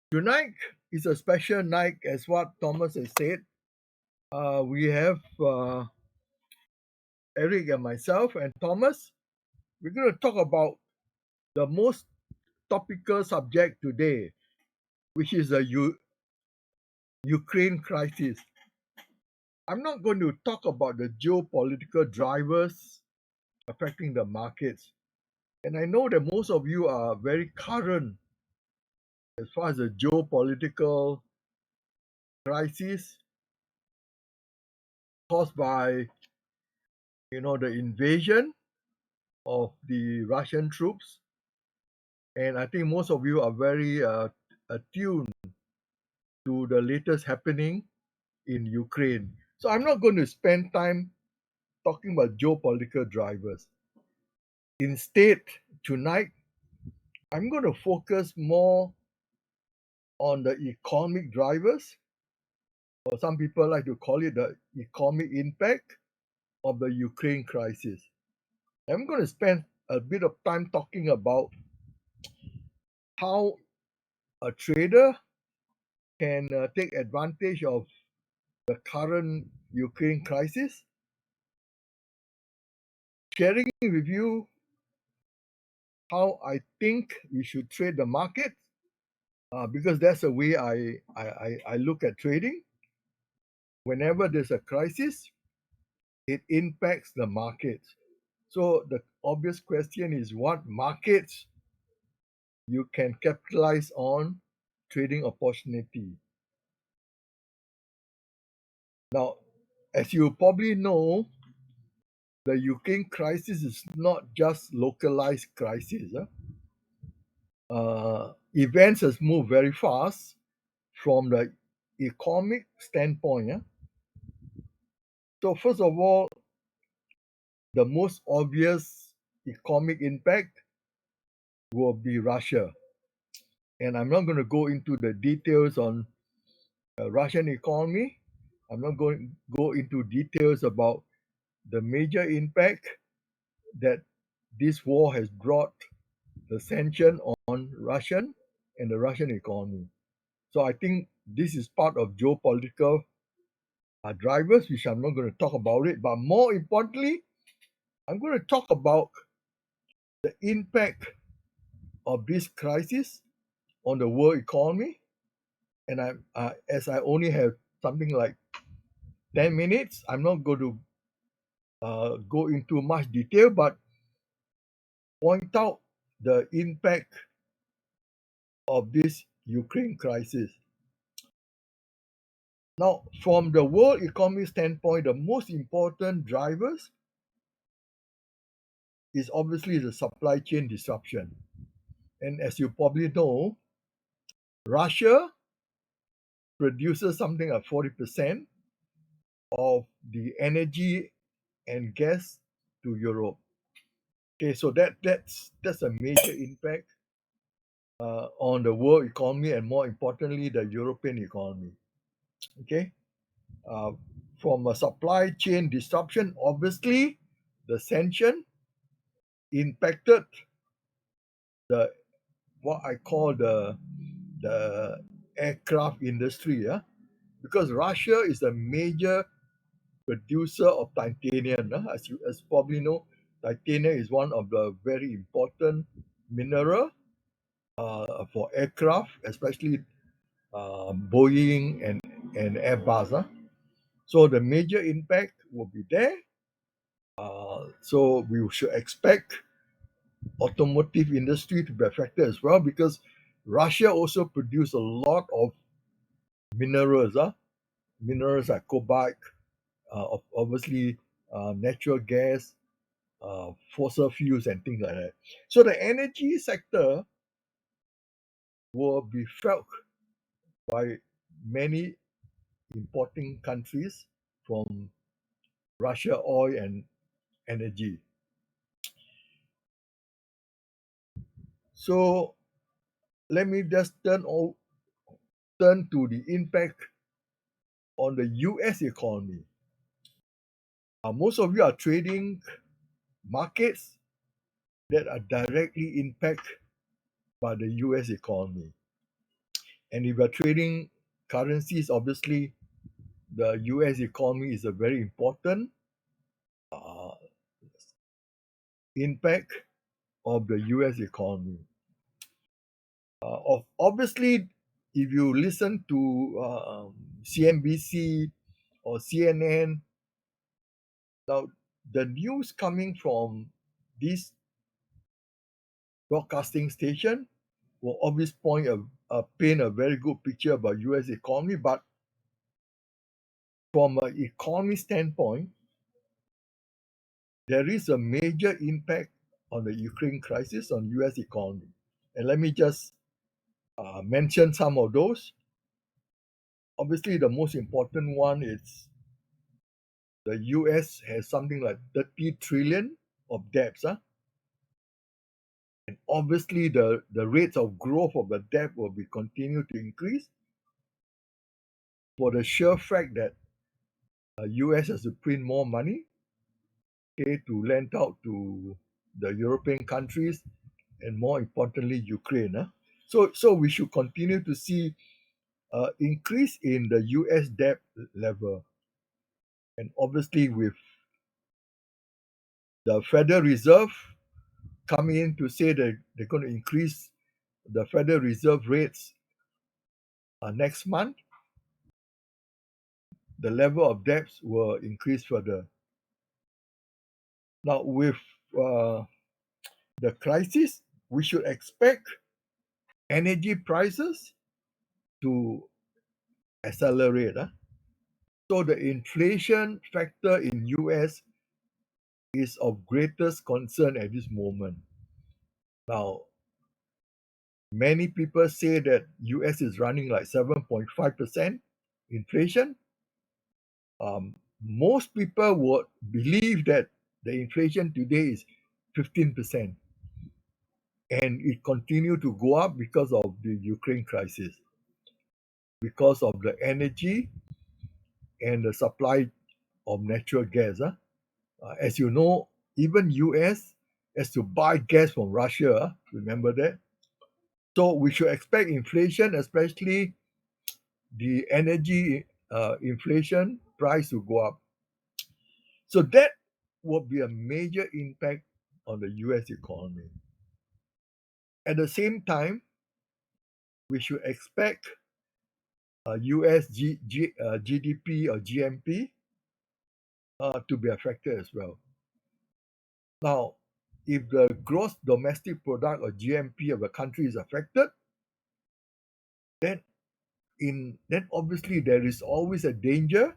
Tonight is a special night, as what Thomas has said. We have Eric and myself and Thomas. We're going to talk about the most topical subject today, which is the Ukraine crisis. I'm not going to talk about the geopolitical drivers affecting the markets. And I know that most of you are very current as far as the geopolitical crisis caused by, the invasion of the Russian troops. And I think most of you are very attuned to the latest happening in Ukraine. So I'm not going to spend time talking about geopolitical drivers. Instead, tonight, I'm going to focus more on the economic drivers, or some people like to call it the economic impact of the Ukraine crisis. I'm going to spend a bit of time talking about how a trader can take advantage of the current Ukraine crisis, sharing with you how I think we should trade the market, because that's the way I look at trading. Whenever there's a crisis, it impacts the markets. So the obvious question is what markets you can capitalize on trading opportunity. Now, as you probably know, the Ukraine crisis is not just localized crisis. Events has moved very fast from the economic standpoint. So first of all, the most obvious economic impact will be Russia. And I'm not going to go into the details on the Russian economy. I'm not going to go into details about the major impact that this war has brought the sanction on Russian and the Russian economy. So I think this is part of geopolitical drivers, which I'm not going to talk about it. But more importantly, I'm going to talk about the impact of this crisis on the world economy. And as I only have something like 10 minutes, I'm not going to go into much detail, but point out the impact of this Ukraine crisis. Now, from the world economy standpoint, the most important drivers is obviously the supply chain disruption. And as you probably know, Russia produces something like 40% of the energy and gas to Europe. Okay, so that's a major impact on the world economy and more importantly, the European economy. Okay, uh, from a supply chain disruption, obviously, the sanction impacted the what I call the aircraft industry, because Russia is a major producer of titanium. As you probably know, titanium is one of the very important mineral for aircraft, especially Boeing and Airbus. So the major impact will be there. So we should expect automotive industry to be affected as well because Russia also produce a lot of minerals. Minerals like cobalt, obviously natural gas, fossil fuels, and things like that. So the energy sector will be felt by many importing countries from Russia oil and energy. So let me just turn to the impact on the US economy. Most of you are trading markets that are directly impacted by the US economy. And if you're trading currencies, obviously the US economy is a very important uh, impact of the US economy. Obviously, if you listen to CNBC or CNN, now the news coming from this broadcasting station will always paint a very good picture about US economy, but from an economy standpoint, there is a major impact on the Ukraine crisis on US economy. And let me just mention some of those. Obviously, the most important one is the US has something like 30 trillion of debts. And obviously, the rates of growth of the debt will be continue to increase for the sheer fact that US has to print more money, okay, to lend out to the European countries and more importantly Ukraine. So we should continue to see increase in the US debt level. And obviously with the Federal Reserve coming in to say that they're going to increase the Federal Reserve rates next month, the level of debts will increase further. Now with uh, the crisis, we should expect energy prices to accelerate. So the inflation factor in US is of greatest concern at this moment. Now, many people say that US is running like 7.5% inflation. Most people would believe that the inflation today is 15%, and it continue to go up because of the Ukraine crisis, because of the energy and the supply of natural gas. As you know, even US has to buy gas from Russia. Remember that? So we should expect inflation, especially the energy inflation price to go up. So that will be a major impact on the US economy. At the same time, we should expect US GDP or GMP to be affected as well. Now, if the gross domestic product or GMP of a country is affected, then then obviously there is always a danger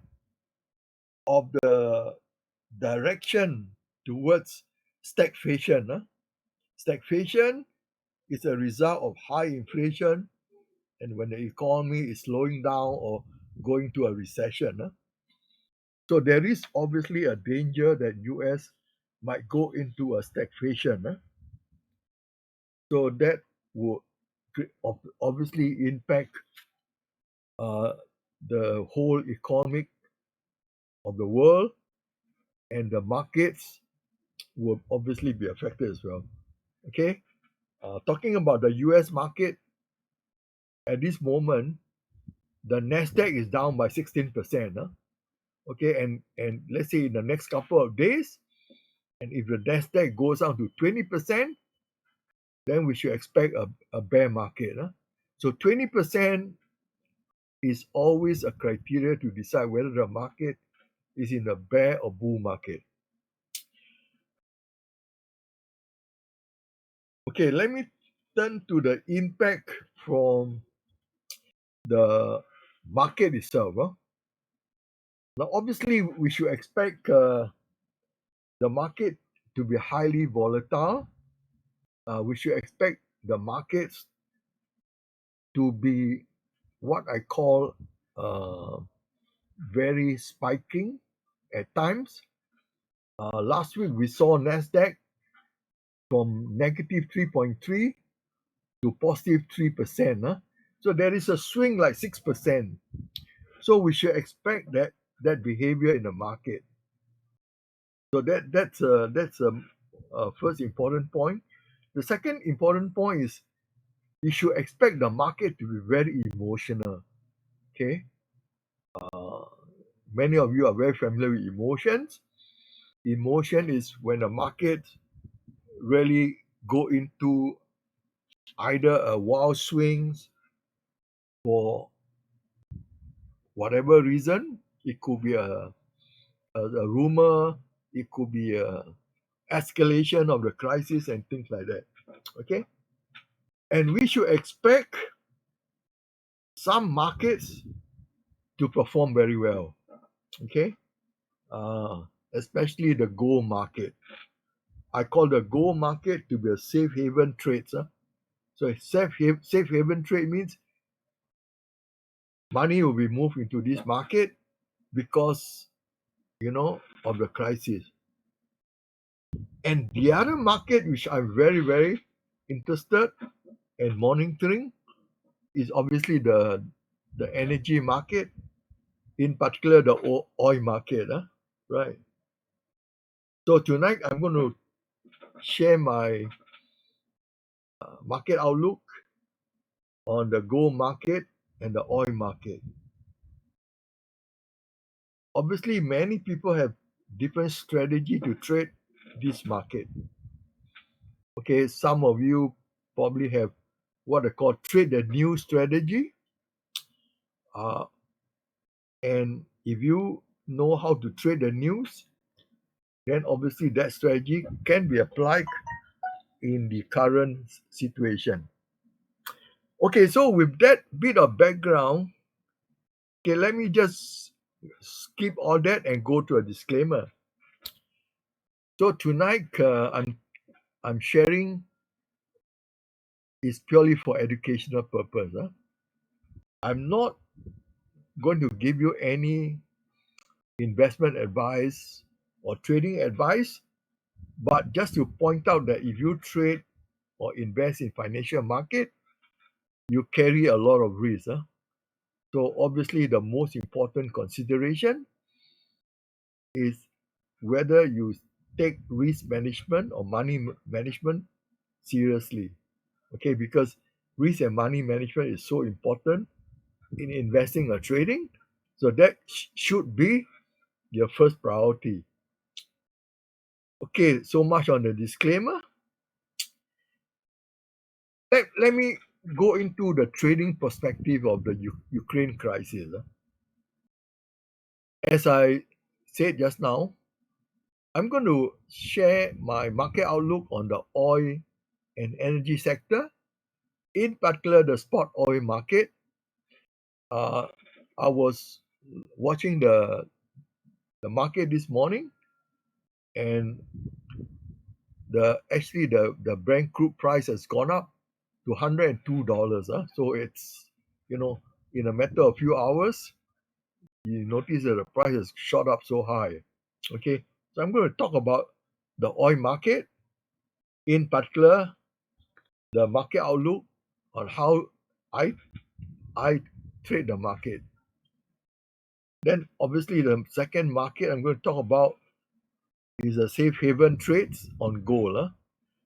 of the direction towards stagflation. Stagflation is a result of high inflation and when the economy is slowing down or going to a recession. So there is obviously a danger that US might go into a stagflation. So that would obviously impact uh, the whole economic of the world, and the markets will obviously be affected as well. Okay, talking about the US market, at this moment, the Nasdaq is down by 16%. Okay, and let's say in the next couple of days, and if the Nasdaq goes down to 20%, then we should expect a bear market. So 20% is always a criteria to decide whether the market is in a bear or bull market. Okay, let me turn to the impact from the market itself. Now, obviously, we should expect the market to be highly volatile. We should expect the markets to be what I call very spiking at times. Last week, we saw Nasdaq from negative 3.3 to positive 3%. So there is a swing like 6%. So we should expect that behavior in the market. So that's a first important point. The second important point is you should expect the market to be very emotional. Okay, many of you are very familiar with emotions. Emotion is when the market really go into either a wild swings for whatever reason. It could be a rumor, it could be a escalation of the crisis and things like that. Okay, and we should expect some markets to perform very well. Okay, especially the gold market. I call the gold market to be a safe haven trade. So a safe haven trade means money will be moved into this market because of the crisis. And the other market which I'm very, very interested in monitoring is obviously the energy market, in particular the oil market. Right. So tonight I'm going to share my market outlook on the gold market and the oil market. Obviously, many people have different strategy to trade this market. Okay, some of you probably have what I call trade the new strategy. Uh, and if you know how to trade the news, then obviously that strategy can be applied in the current situation. Okay, so with that bit of background, okay, let me just skip all that and go to a disclaimer. So tonight, I'm sharing is purely for educational purpose. I'm not going to give you any investment advice or trading advice, but just to point out that if you trade or invest in financial market, you carry a lot of risk. So obviously the most important consideration is whether you take risk management or money management seriously. Okay, because risk and money management is so important in investing or trading. So that should be your first priority. Okay, so much on the disclaimer. Let me go into the trading perspective of the Ukraine crisis. As I said just now, I'm going to share my market outlook on the oil and energy sector, in particular the spot oil market. I was watching the market this morning, and the Brent crude price has gone up to $102. So it's in a matter of few hours, you notice that the price has shot up so high. Okay, so I'm going to talk about the oil market, in particular the market outlook on how I I trade the market. Then obviously the second market I'm going to talk about is the safe haven trades on gold.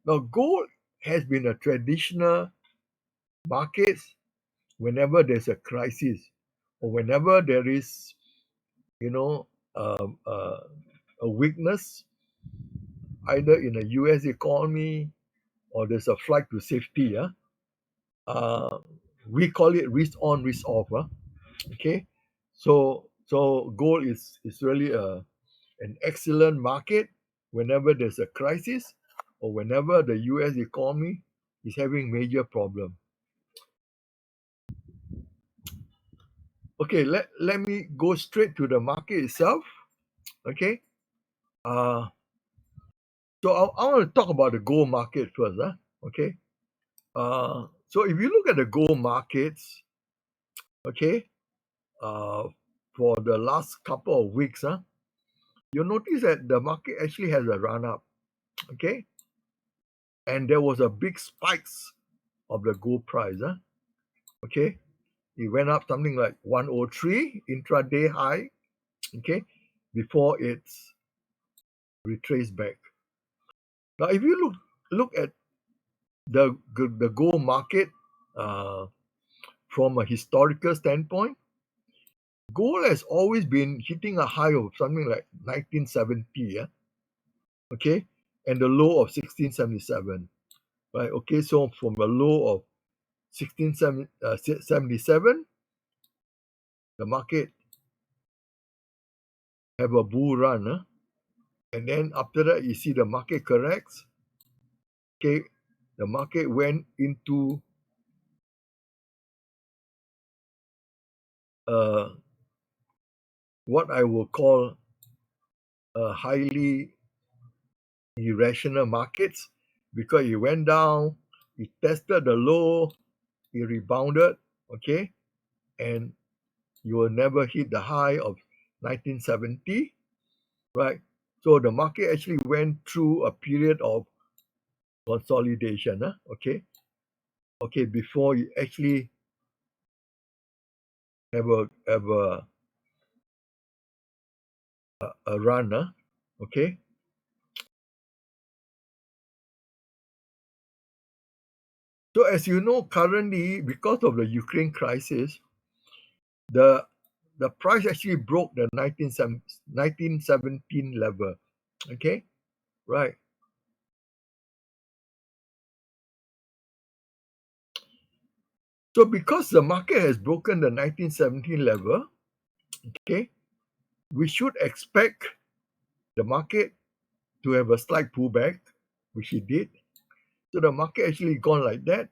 Now gold has been a traditional market whenever there's a crisis or whenever there is you know um, uh, a weakness either in the US economy or there's a flight to safety. Uh, we call it risk on, risk off. Okay, so gold is really an excellent market whenever there's a crisis or whenever the US economy is having major problem. Okay, let me go straight to the market itself. Okay, uh, so I want to talk about the gold market first. Okay, so if you look at the gold markets, okay, uh, for the last couple of weeks, you'll notice that the market actually has a run up. Okay, and there was a big spikes of the gold price. Okay, it went up something like 103 intraday high. Okay, before it's retraced back. Now, if you look at the gold market uh, from a historical standpoint, gold has always been hitting a high of something like 1970, yeah, okay, and the low of 1677, right? Okay, so from the low of 1677, the market have a bull run, and then after that, you see the market corrects. Okay, the market went into uh, what I will call a highly irrational markets because it went down, it tested the low, it rebounded, okay, and you will never hit the high of 1970, right? So the market actually went through a period of consolidation, okay, before you actually have a run, okay. So as you know, currently because of the Ukraine crisis, the the price actually broke the 1917 level, okay, right. So because the market has broken the 1917 level, okay, we should expect the market to have a slight pullback, which it did. So the market actually gone like that,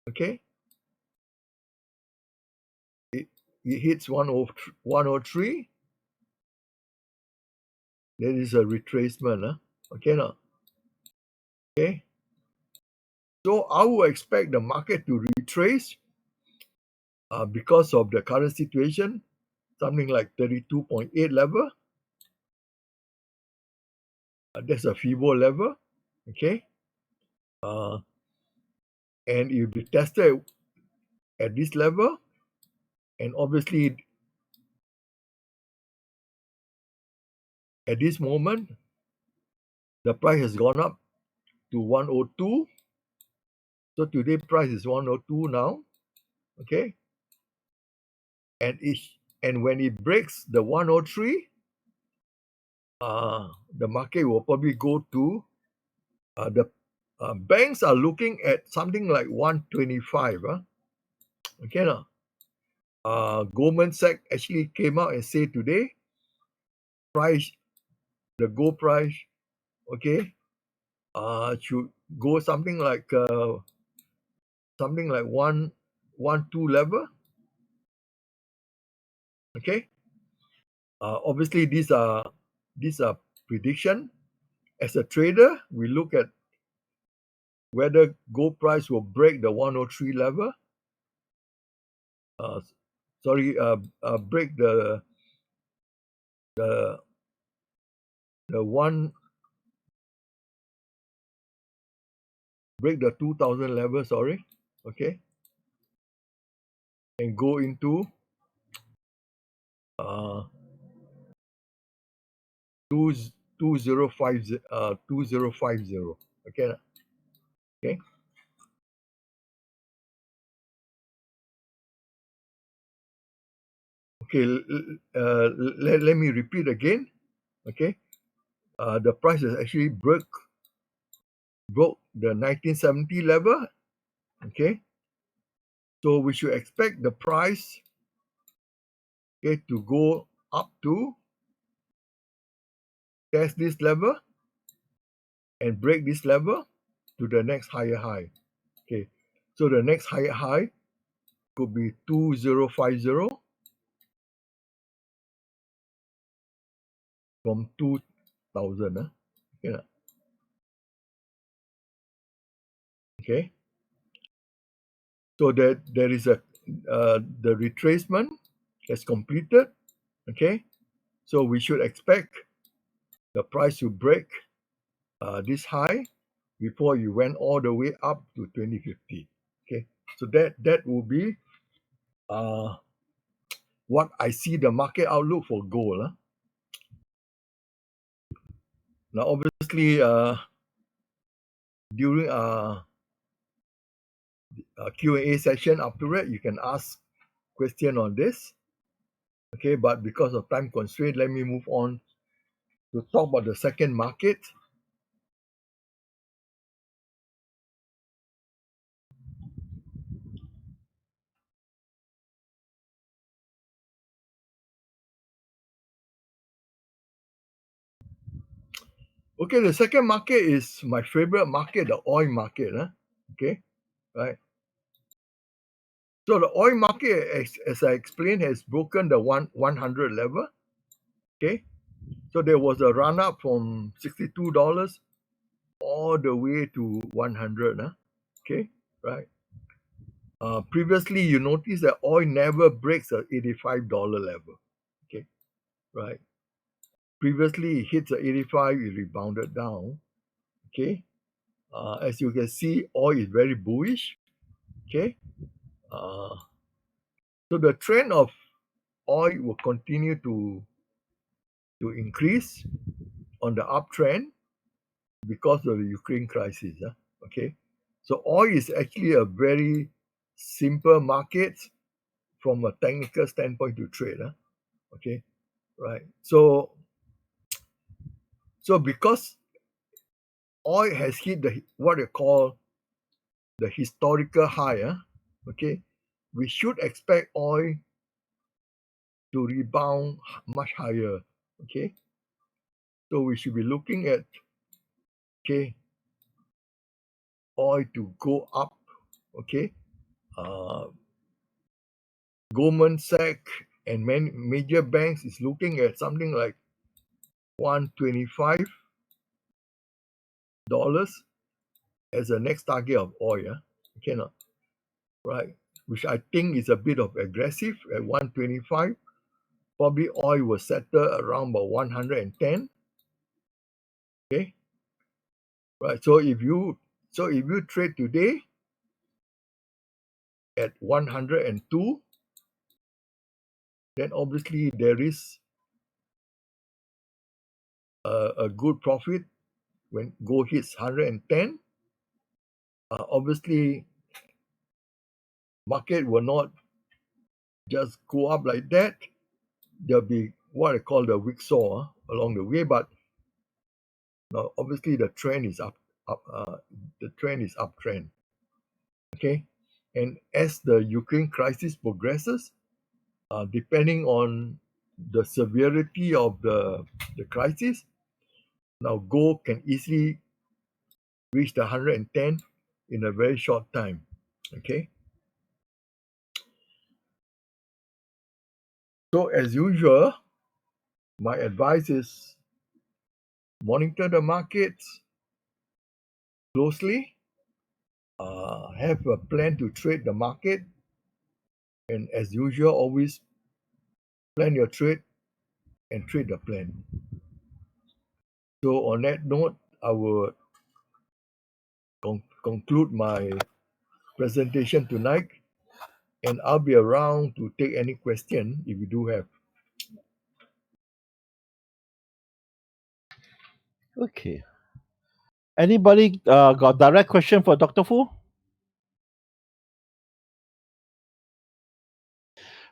okay. It hits 103, there is a retracement, okay now, okay. So I would expect the market to retrace because of the current situation, something like 32.8 level. That's a FIBO level, okay. Uh, and it will be tested at this level, and obviously at this moment the price has gone up to 102. So today price is 102 now, okay. And it and when it breaks the 103, the market will probably go to the banks are looking at something like 125. Okay, now Goldman Sachs actually came out and said today, price the gold price, okay, should go something like 112 level, okay. Obviously, these are prediction. As a trader, we look at whether gold price will break the 103 level. Uh, sorry, break the the one break the 2000 level. Sorry, okay, and go into uh, two 2050. Okay, okay, okay. Let me repeat again. Okay, the price has actually broke the 1970 level. Okay, so we should expect the price, okay, to go up to test this level and break this level to the next higher high. Okay, so the next higher high could be 2050 from 2000. Okay, okay. So that there is the retracement has completed. Okay, so we should expect the price to break this high before you went all the way up to 2050. Okay, so that will be uh, what I see the market outlook for gold. Now, obviously, during Q&A session afterward. You can ask question on this. Okay, but because of time constraint, let me move on to talk about the second market. Okay, the second market is my favorite market, the oil market. Okay, right. So the oil market, as I explained, has broken the 100 level. Okay, so there was a run up from $62 all the way to 100. Okay, right. Previously, you notice that oil never breaks the $85 level. Okay, right. Previously, it hits the 85, it rebounded down. Okay, as you can see, oil is very bullish. Okay, uh, so the trend of oil will continue to increase on the uptrend because of the Ukraine crisis. Okay, so oil is actually a very simple market from a technical standpoint to trade. Okay, right. So because oil has hit the what you call the historical high, okay, we should expect oil to rebound much higher. Okay, so we should be looking at, okay, oil to go up. Okay, uh, Goldman Sachs and many major banks is looking at something like $125 as the next target of oil. Okay, not right, which I think is a bit of aggressive at 125. Probably oil will settle around about 110. Okay, right. So if you trade today at 102, then obviously there is a good profit when gold hits 110. Obviously, market will not just go up like that. There'll be what I call the whipsaw along the way, but now obviously the trend is the trend is uptrend. Okay, and as the Ukraine crisis progresses, depending on the severity of the crisis, now gold can easily reach the 110 in a very short time. Okay, so as usual, my advice is monitor the markets closely, have a plan to trade the market, and as usual, always plan your trade and trade the plan. So on that note, I will conclude my presentation tonight, and I'll be around to take any question if you do have. Okay. Anybody got direct question for Dr. Fu?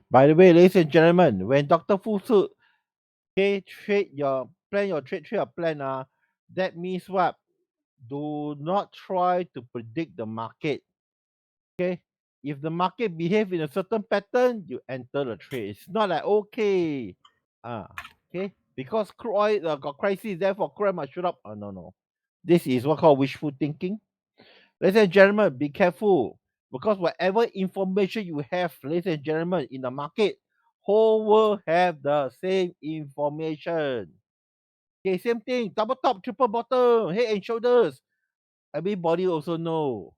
By the way, ladies and gentlemen, when Dr. Fu said, okay, trade your plan, that means what? Do not try to predict the market. Okay? If the market behave in a certain pattern, you enter the trade. It's not like okay. Okay. Because crude oil got crisis, therefore crude oil must shoot up. Oh no. This is what called wishful thinking. Ladies and gentlemen, be careful because whatever information you have, ladies and gentlemen, in the market, whole world have the same information. Okay, same thing, double top, triple bottom, head and shoulders. Everybody also know.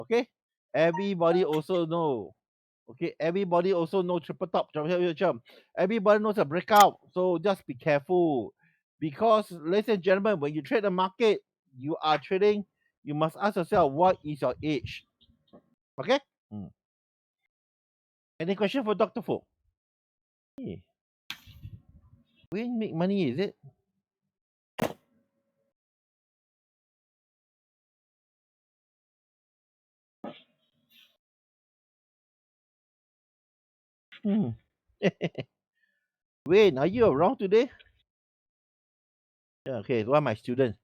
Okay, everybody also know. Okay, everybody also know triple top, jump. Everybody knows a breakout. So just be careful. Because, ladies and gentlemen, when you trade the market, you are trading, you must ask yourself, what is your age? Okay? Mm. Any question for Dr. Fo? Hey, we make money, is it? Hmm. Wayne, are you around today? Yeah, okay, one of my students.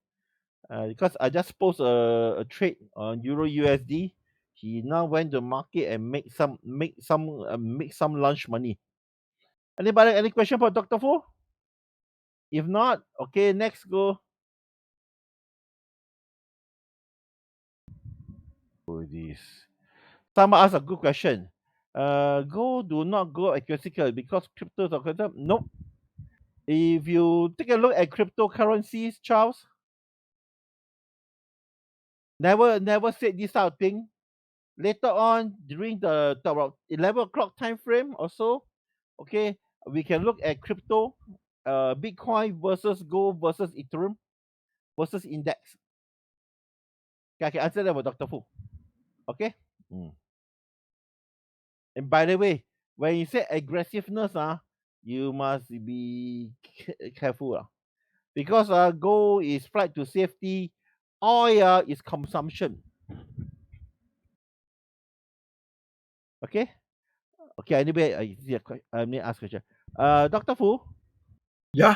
Because I just post a trade on Euro USD. He now went to market and make some lunch money. Anybody any question for Dr. Fu? If not, okay, next go. Oh, this. Someone asked a good question. Go do not go aggressive because cryptos are crypto. Nope. If you take a look at cryptocurrencies, Charles, never said this type of thing. Later on, during the about 11 o'clock time frame or so, okay, we can look at crypto, Bitcoin versus gold versus Ethereum versus index. Okay, I can answer that for Dr. Fu. Okay. Mm. And by the way, when you say aggressiveness, you must be careful, because gold is flight to safety, oil is consumption. Okay. Okay. Anyway, I need to ask question. Dr. Fu. Yeah,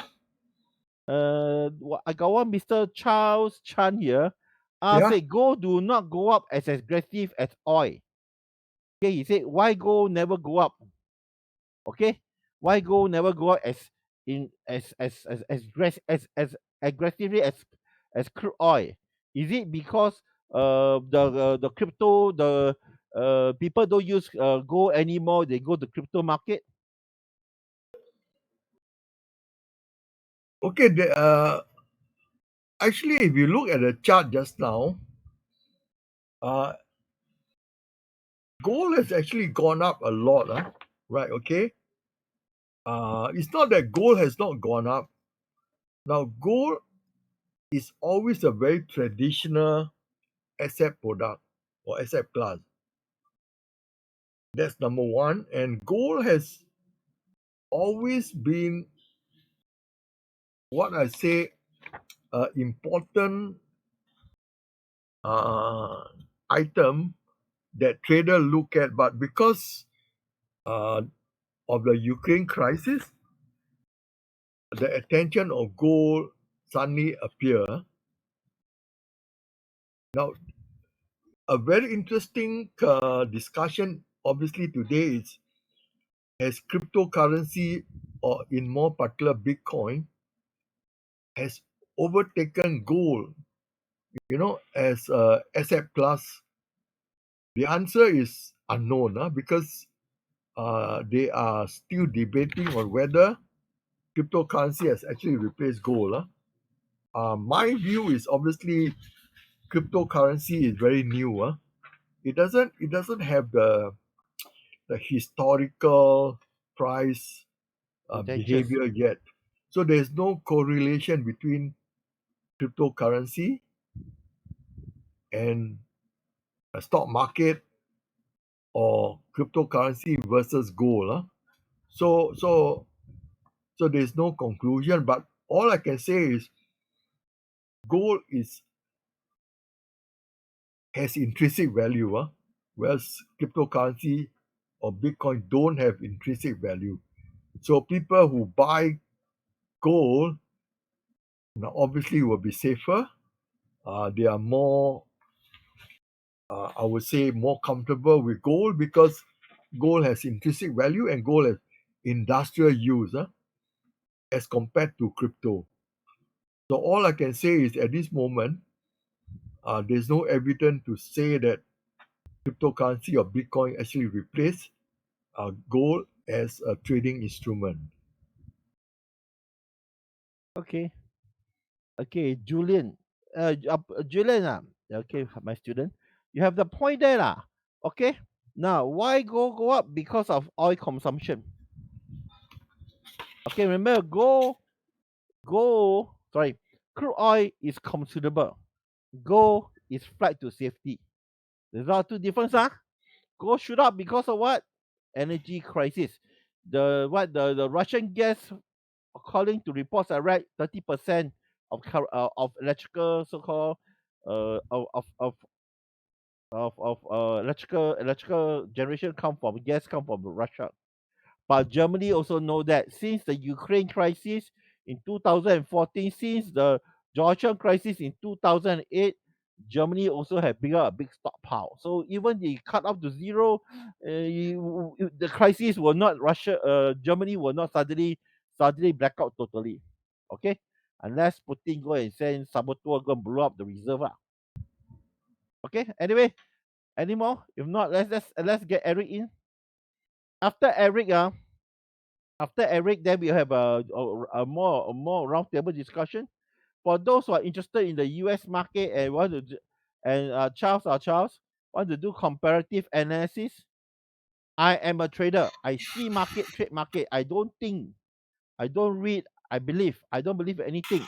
I got one Mr. Charles Chan here. yeah. Say gold do not go up as aggressive as oil. Okay, he said why gold never go up? Okay, why gold never go up as aggressively as crude oil? Is it because the crypto people don't use gold anymore? They go to crypto market. Okay, actually, if you look at the chart just now, uh, gold has actually gone up a lot, right? Okay. It's not that gold has not gone up. Now, gold is always a very traditional asset product or asset class. That's number one. And gold has always been what I say important uh, item that trader look at, but because uh, of the Ukraine crisis, the attention of gold suddenly appear. Now, a very interesting discussion, obviously, today is as cryptocurrency, or in more particular Bitcoin, has overtaken gold, as a asset class. The answer is unknown, because they are still debating on whether cryptocurrency has actually replaced gold. My view is obviously cryptocurrency is very new. It doesn't have the historical price Potentials. behavior yet. So there's no correlation between cryptocurrency and a stock market or cryptocurrency versus gold. So there's no conclusion, but all I can say is gold has intrinsic value, whereas cryptocurrency or Bitcoin don't have intrinsic value. So people who buy gold now obviously will be safer. They are more, I would say, more comfortable with gold because gold has intrinsic value and gold has industrial use, as compared to crypto. So all I can say is at this moment, there's no evidence to say that cryptocurrency or Bitcoin actually replace gold as a trading instrument. Okay. Okay, Julian. Julian, okay, my student, you have the point there, lah. Okay. Now, why gold go up? Because of oil consumption. Okay, remember, sorry, crude oil is consumable. Gold is flight to safety. There's are two difference, Gold shoot up because of what? Energy crisis. The Russian gas, according to reports I read, 30% of electrical so-called electrical generation come from gas come from Russia. But Germany also know that since the Ukraine crisis in 2014, since the Georgian crisis in 2008, Germany also have a big stockpile. So even they cut off to zero, the crisis will not Germany will not suddenly black out totally. Okay, unless Putin go and send saboteur go and blow up the reserve. Okay. Anyway, any more? If not, let's get Eric in. After Eric, then we have a more roundtable discussion. For those who are interested in the U.S. market and Charles want to do comparative analysis. I am a trader. I see market, trade market. I don't think, I don't read, I don't believe anything.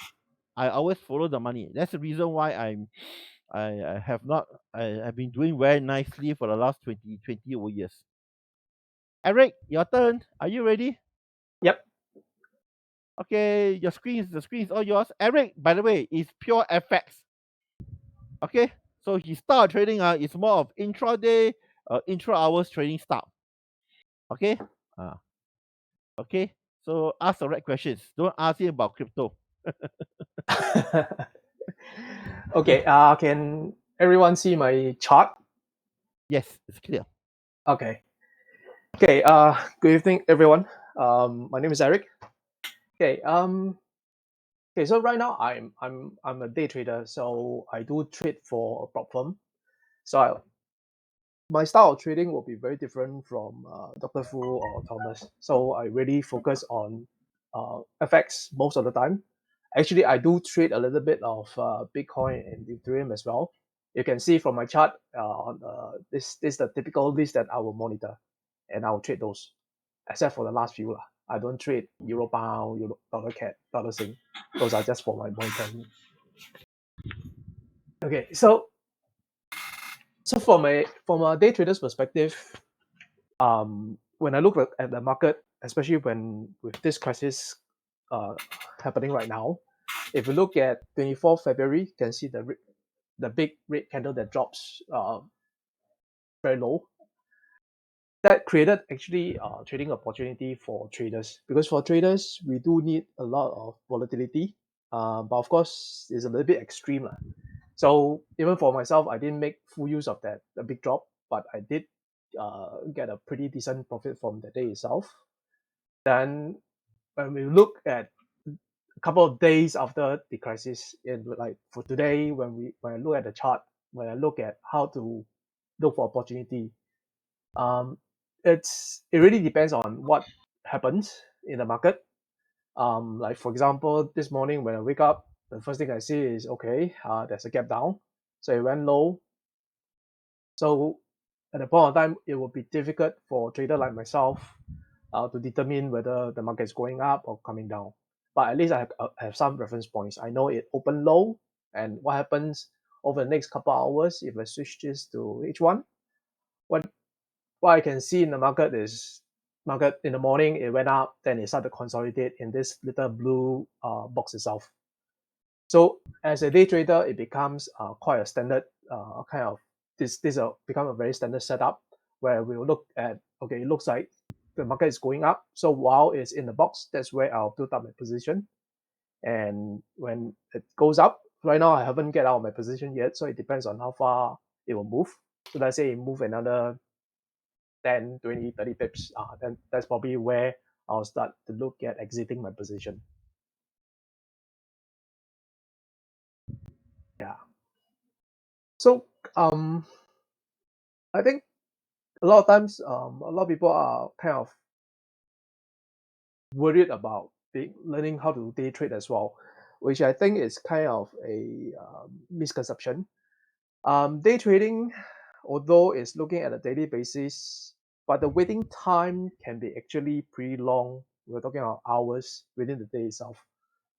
I always follow the money. That's the reason why I have not I have been doing very nicely for the last 20 over years. Eric, your turn. Are you ready? Yep. Okay, the screen is all yours. Eric, by the way, is pure FX. Okay, so his style of trading is more of intraday, intra hours trading style. Okay, okay. So ask the right questions. Don't ask him about crypto. Okay. Can everyone see my chart? Yes, it's clear. Okay. Okay. Good evening, everyone. My name is Eric. Okay. Okay. So right now I'm a day trader. So I do trade for a prop firm. So my style of trading will be very different from Dr. Fu or Thomas. So I really focus on FX most of the time. Actually, I do trade a little bit of Bitcoin and Ethereum as well. You can see from my chart on this is the typical list that I will monitor, and I will trade those, except for the last few lah. I don't trade Euro Pound, Euro Dollar Cat, Dollar Sing. Those are just for my monitoring. Okay, so from a day trader's perspective, when I look at the market, especially when with this crisis happening right now, if you look at 24th February, you can see the big red candle that drops very low. That created actually trading opportunity for traders, because for traders we do need a lot of volatility, but of course it's a little bit extreme lah. So even for myself, I didn't make full use of that the big drop, but I did get a pretty decent profit from the day itself. Then when we look at a couple of days after the crisis, in like for today, when I look at the chart, when I look at how to look for opportunity, it really depends on what happens in the market. Like for example, this morning when I wake up, the first thing I see is okay, there's a gap down, so it went low. So at the point of time, it will be difficult for a trader like myself to determine whether the market is going up or coming down. But at least I have some reference points. I know it opened low, and what happens over the next couple of hours if I switch this to H1. What I can see in the market is market in the morning it went up, then it started to consolidate in this little blue box itself. So as a day trader, it becomes quite a standard kind of this become a very standard setup where we will look at, okay, it looks like the market is going up. So while it's in the box, that's where I'll build up my position. And when it goes up, right now I haven't get out of my position yet, so it depends on how far it will move. So let's say it move another 10, 20, 30 pips, then that's probably where I'll start to look at exiting my position. Yeah. So I think a lot of times a lot of people are kind of worried about learning how to day trade as well, which I think is kind of a misconception. Day trading, although it's looking at a daily basis, but the waiting time can be actually pretty long. We're talking about hours within the day itself.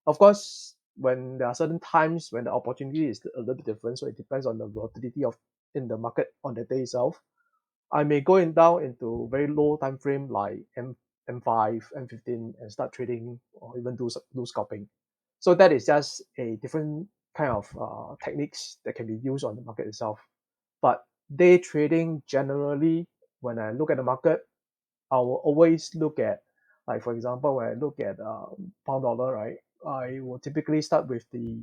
Of course, when there are certain times when the opportunity is a little bit different, so it depends on the volatility in the market on the day itself. I may go down into very low time frame like M5, M15 and start trading or even do scalping. So that is just a different kind of techniques that can be used on the market itself. But day trading generally, when I look at the market, I will always look at, like for example, when I look at pound dollar, right? I will typically start with the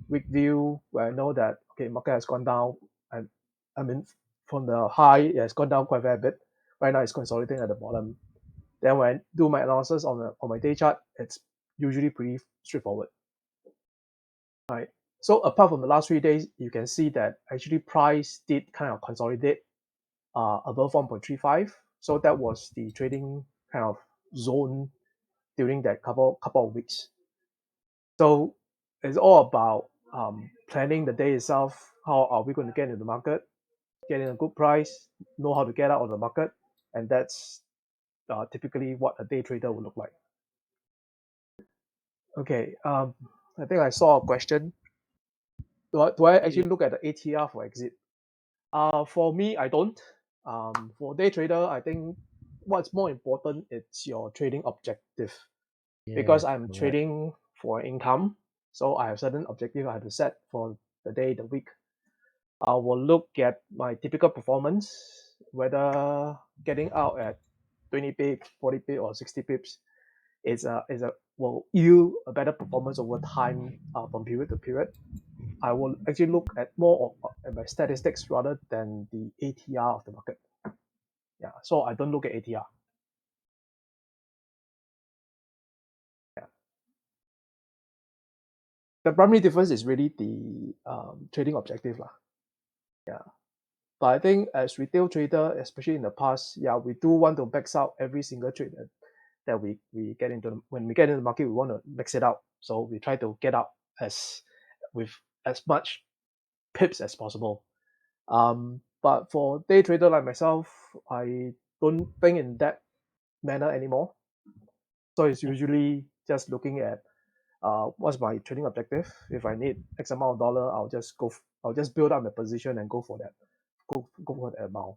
week view where I know that okay, market has gone down, and I mean from the high it has gone down quite a fair bit. Right now it's consolidating at the bottom. Then when I do my analysis on my day chart, it's usually pretty straightforward. Right. So apart from the last 3 days, you can see that actually price did kind of consolidate above 1.35. So that was the trading kind of zone during that couple of weeks. So it's all about planning the day itself. How are we going to get into the market, get in a good price, know how to get out of the market, and that's typically what a day trader will look like. Okay, I think I saw a question. Do I actually look at the ATR for exit? For me, I don't. For day trader, I think what's more important is your trading objective. Because Yes, I'm correct. trading for income, so I have certain objective I have to set for the day, the week. I will look at my typical performance, whether getting out at 20 pips, 40 pips, or 60 pips will yield a better performance over time from period to period. I will actually look at more at my statistics rather than the ATR of the market. Yeah, so I don't look at ATR. Yeah. The primary difference is really the trading objective lah. Yeah. But I think as retail trader, especially in the past, yeah, we do want to max out every single trade that we get into. When we get into the market, we want to max it out. So we try to get out with as much pips as possible. But for day trader like myself, I don't think in that manner anymore. So it's usually just looking at what's my trading objective. If I need X amount of dollar, I'll just build up my position and go for that. Go for that amount.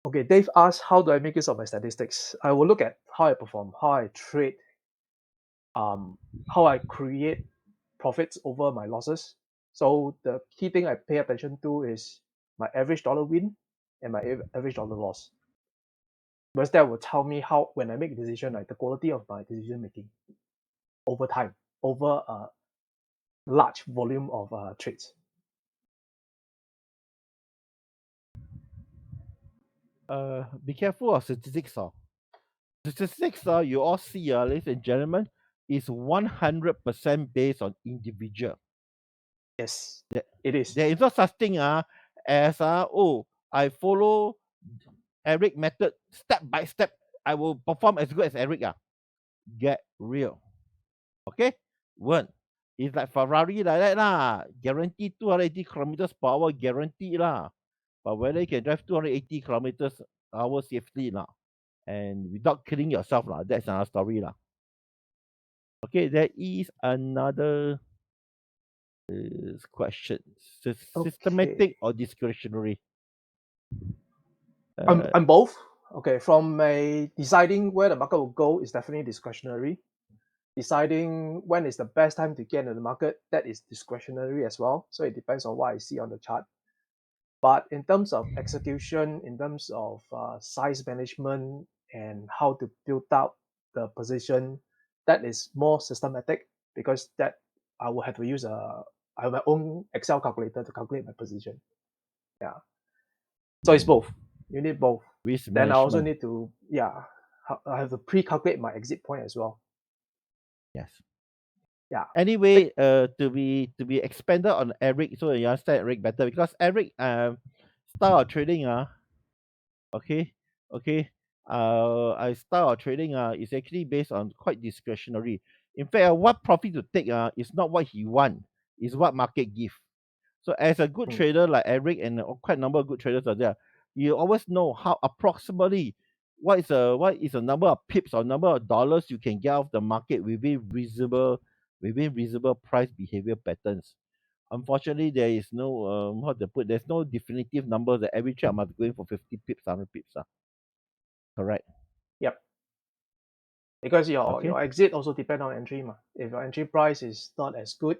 Okay, Dave asked, how do I make use of my statistics? I will look at how I perform, how I trade, how I create profits over my losses. So the key thing I pay attention to is my average dollar win and my average dollar loss. Because that will tell me how, when I make a decision, like the quality of my decision making over time, over a large volume of trades. Be careful of statistics. Statistics, you all see, ladies and gentlemen, is 100% based on individual. Yes, it is. There is no such thing as I follow Eric method step by step. I will perform as good as Eric. Get real. Okay? One. It's like Ferrari like that lah. Guaranteed 280 kilometers per hour, guaranteed lah. But whether you can drive 280 kilometers per hour safely lah, and without killing yourself lah, that's another story lah. Okay, there is another question. Systematic or discretionary? I'm both. Okay, from a deciding where the market will go is definitely discretionary. Deciding when is the best time to get into the market, that is discretionary as well. So it depends on what I see on the chart. But in terms of execution, in terms of size management and how to build out the position, that is more systematic because that I will have to use I have my own Excel calculator to calculate my position. Yeah. So it's both. You need both. Risk Then I also management. need to, I have to pre-calculate my exit point as well. Yes. Yeah. Anyway, to be expanded on Eric, so you understand Eric better because Eric style of trading okay, I style of trading is actually based on quite discretionary. In fact, what profit to take is not what he want, is what market give. So as a good trader like Eric and quite a number of good traders are there, you always know how approximately what is a number of pips or number of dollars you can get off the market within reasonable price behavior patterns. Unfortunately, there is no there's no definitive number that every trade must go in for 50 pips, 100 pips. Correct. Yep. Because Okay. your exit also depend on entry. If your entry price is not as good,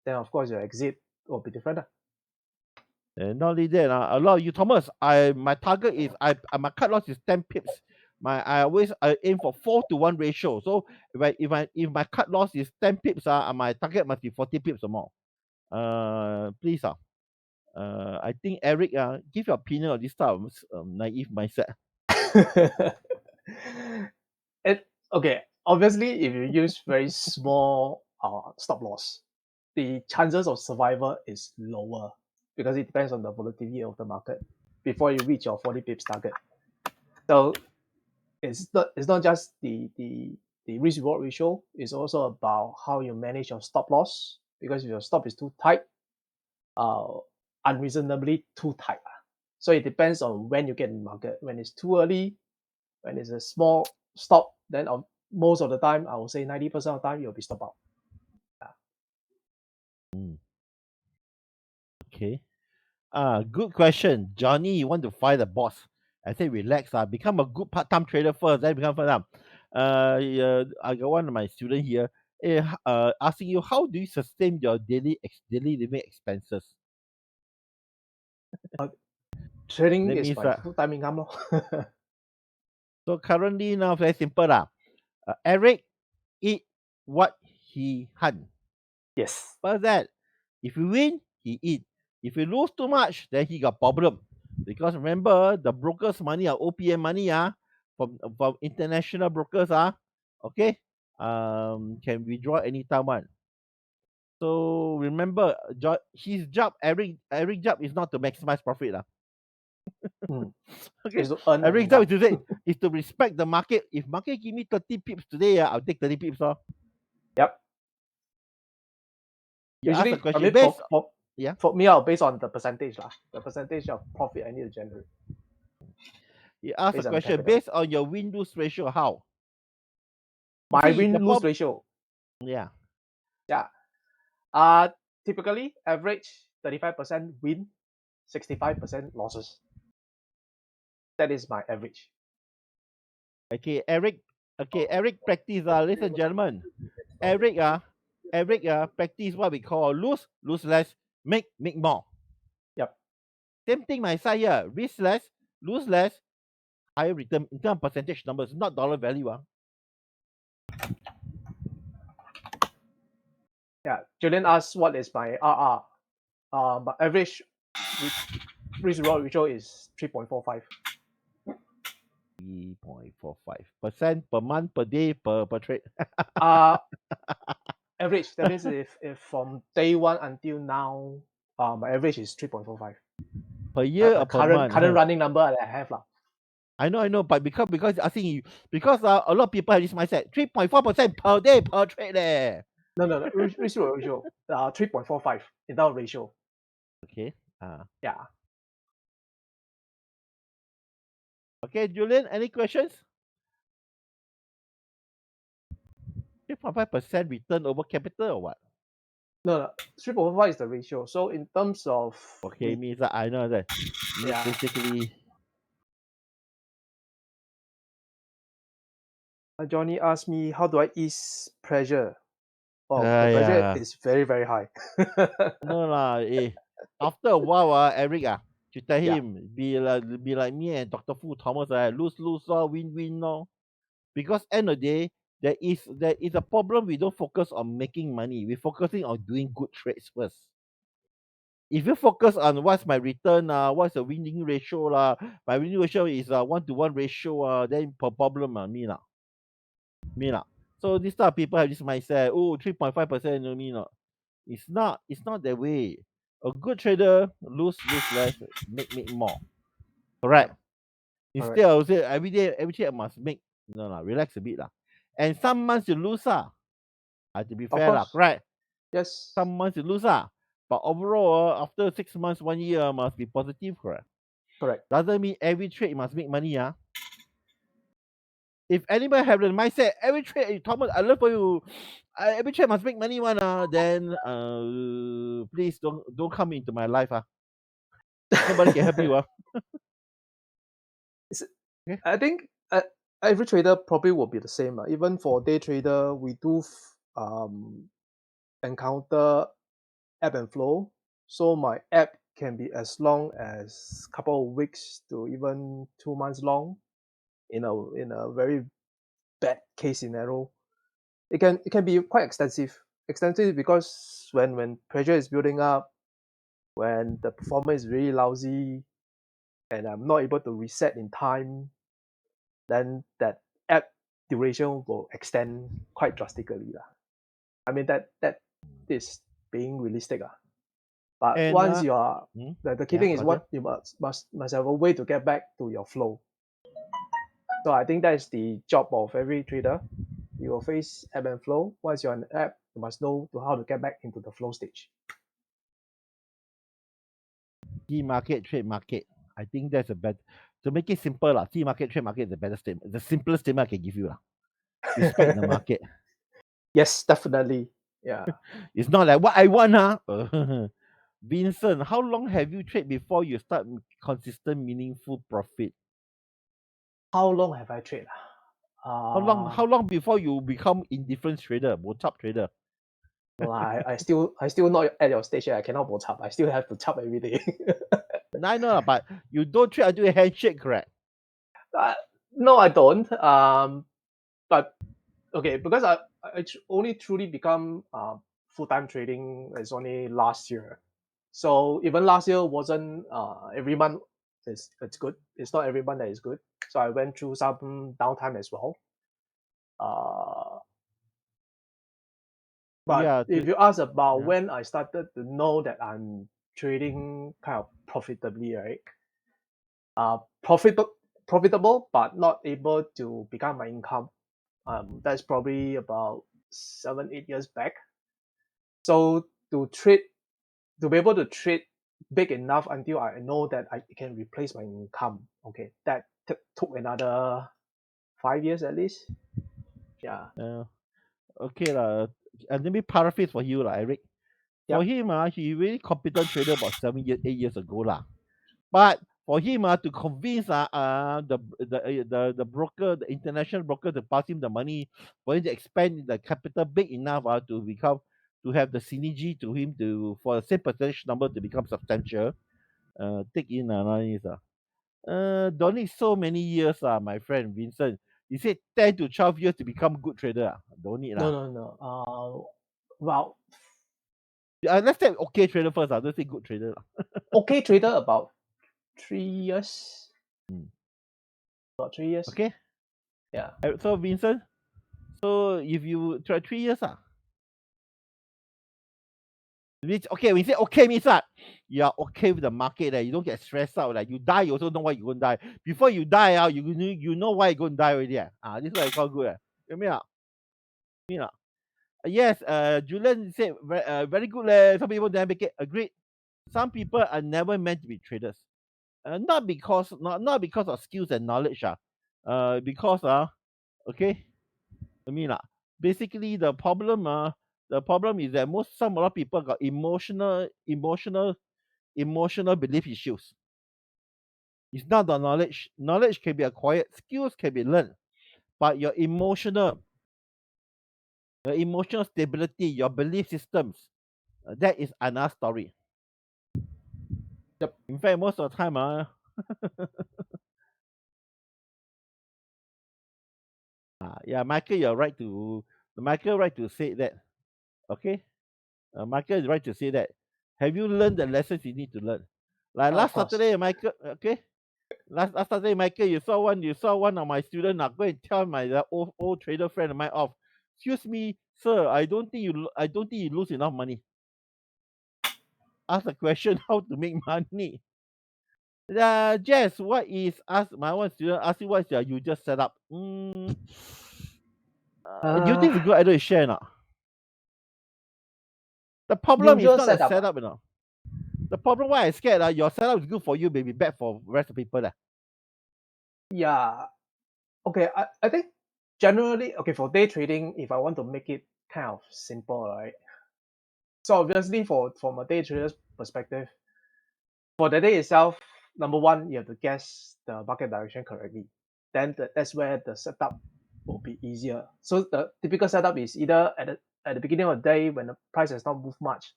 then of course your exit will be different. And not only that, a lot of you, Thomas, my target is my cut loss is 10 pips. I always aim for 4-to-1 ratio. So if my cut loss is 10 pips, my target must be 40 pips or more. Please, I think Eric, give your opinion on this type of naive mindset. Okay. Obviously, if you use very small stop loss, the chances of survival is lower because it depends on the volatility of the market before you reach your 40 pips target. So it's not just the risk reward ratio. It's also about how you manage your stop loss, because if your stop is too tight, unreasonably too tight. So it depends on when you get in the market. When it's too early, when it's a small stop, then most of the time, I will say 90% of the time, you'll be stop out. Okay. Good question. Johnny, you want to fire the boss. I say relax, become a good part-time trader first, then become full-time. I got one of my students here asking you, how do you sustain your daily living expenses? Trading That is means my full-time income. so currently now very simple Eric eat what he hunt. Yes. But that if you win, he eat. If you lose too much, then he got problem. Because remember, the brokers' money are OPM money, from international brokers, okay, can withdraw anytime one. So remember, his job, Eric job is not to maximize profit, Okay, Is to earn an Eric's job income. is to respect the market. If market give me 30 pips today, I'll take 30 pips, Yep. You ask a Usually, I question mean, based. for me, I'll base on the percentage, the percentage of profit I need to generate. You ask a based on the question capital. based on your win-lose ratio. How? You My see, the win-lose ratio. Yeah. Typically average 35% win, 65% losses. That is my average. Okay, Eric. Okay, Eric practice. Ladies and gentlemen, Eric. Practice what we call lose less, make more. Yep. Same thing my side here. Risk less, lose less, higher return in terms of percentage numbers, not dollar value. Yeah. Julian asked what is my RR. My average risk reward ratio is 3.45. 3.45% per month, per day, per trade. Average. That means if from day one until now, my average is 3.45. Per year or per month? Current running number that I have. I know, but because asking you, because a lot of people have this mindset, 3.4% per day per trade. No. Risk reward ratio. 3.45 in that ratio. Okay. Yeah. Okay, Julian, any questions? 3.5% return over capital or what? No. 3.45 is the ratio. So in terms of Okay, means that I know that. Yeah. Basically. Johnny asked me, how do I ease pressure? Oh, the pressure is very, very high. No lah, after a while, Eric, you tell Yeah. him be like me and Dr. Fu Thomas, lose, win, because end of the day, there is a problem. We don't focus on making money. We're focusing on doing good trades first. If you focus on what's my return, what's the winning ratio, my winning ratio is 1-to-1 ratio, then problem, me lah. So this type of people have this mindset, 3.5%, me not. It's not that way. A good trader lose less, make more. Correct. Instead, I would say every day I must make relax a bit. And some months you lose, to be fair, correct? Yes. Some months you lose, but overall, after 6 months, 1 year, must be positive, correct? Correct. Doesn't mean every trade must make money. If anybody have the mindset, every trade, Thomas, I love for you, every trade must make money then please don't come into my life. Nobody can help you. Okay. I think every trader probably will be the same. Even for day trader, we do encounter ebb and flow. So my ebb can be as long as a couple of weeks to even 2 months long in a very bad case scenario. It can be quite extensive. Extensive because when pressure is building up, when the performance is really lousy, and I'm not able to reset in time, then that app duration will extend quite drastically. I mean that is being realistic. But And once you are the key yeah, thing is continue. what you must have a way to get back to your flow. So I think that is the job of every trader. You will face ebb and flow. Once you're on the app, you must know how to get back into the flow stage. See market, trade market. I think that's a better, to make it simple lah. See market, trade market is the better statement. The simplest statement I can give you lah. Respect the market. Yes, definitely. Yeah. It's not like what I want, huh? Vincent, how long have you traded before you start consistent, meaningful profit? How long have I traded? How long before you become indifferent trader, top trader? Well, I still not at your stage yet. I cannot bo chap. I still have to chap every day. I know, but you don't trade until a handshake, correct? No, I don't. But okay, because I only truly become full-time trading is only last year. So even last year wasn't every month it's good. It's not every month that is good. So I went through some downtime as well. But Yeah, if you ask about yeah. when I started to know that I'm trading kind of profitably, right? Profitable, but not able to become my income. That's probably about 7-8 years back. So to be able to trade big enough until I know that I can replace my income. Okay, that took another 5 years at least. Yeah. Okay and let me paraphrase for you Eric. For Yep. him he really competent trader about 7 years 8 years ago But for him to convince the broker, the international broker, to pass him the money for him to expand the capital big enough to have the synergy to him to for the same percentage number to become substantial. Take in don't need so many years my friend Vincent. You said 10 to 12 years to become good trader. Don't need No. Well, let's say okay trader first. Don't say good trader. okay trader about 3 years. About 3 years. Okay. Yeah. So Vincent, so if you try 3 years which okay, when you say okay means that you are okay with the market you don't get stressed out. Like you die, you also know why you're gonna die. Before you die you know why you're gonna die already. This is what I call good. You mean yes, Julian said very good. Some people never make it. Agreed. Some people are never meant to be traders. Not because of skills and knowledge. Because okay. I mean basically the problem is that a lot of people got emotional belief issues. It's not the knowledge. Knowledge can be acquired, skills can be learned, but your emotional stability, your belief systems, that is another story. Yep. In fact, most of the time, yeah, Michael, you're right to say that. Okay, Michael is right to say that. Have you learned the lessons you need to learn? Like Of last course. Saturday, Michael. Okay, last Saturday, Michael, you saw one of my students go and tell my old trader friend of mine off. Excuse me, sir, I don't think you lose enough money. Ask the question how to make money. Jess, what is ask my one student ask you what's your usual setup? Do you think it's a good idea to share or not? The problem is Usual not the setup. setup, The problem why I scared your setup is good for you, may be bad for the rest of people. Yeah. Okay, I think generally, okay, for day trading, if I want to make it kind of simple, right? So obviously from a day trader's perspective, for the day itself, number one, you have to guess the market direction correctly. Then that's where the setup will be easier. So the typical setup is either at the beginning of the day when the price has not moved much,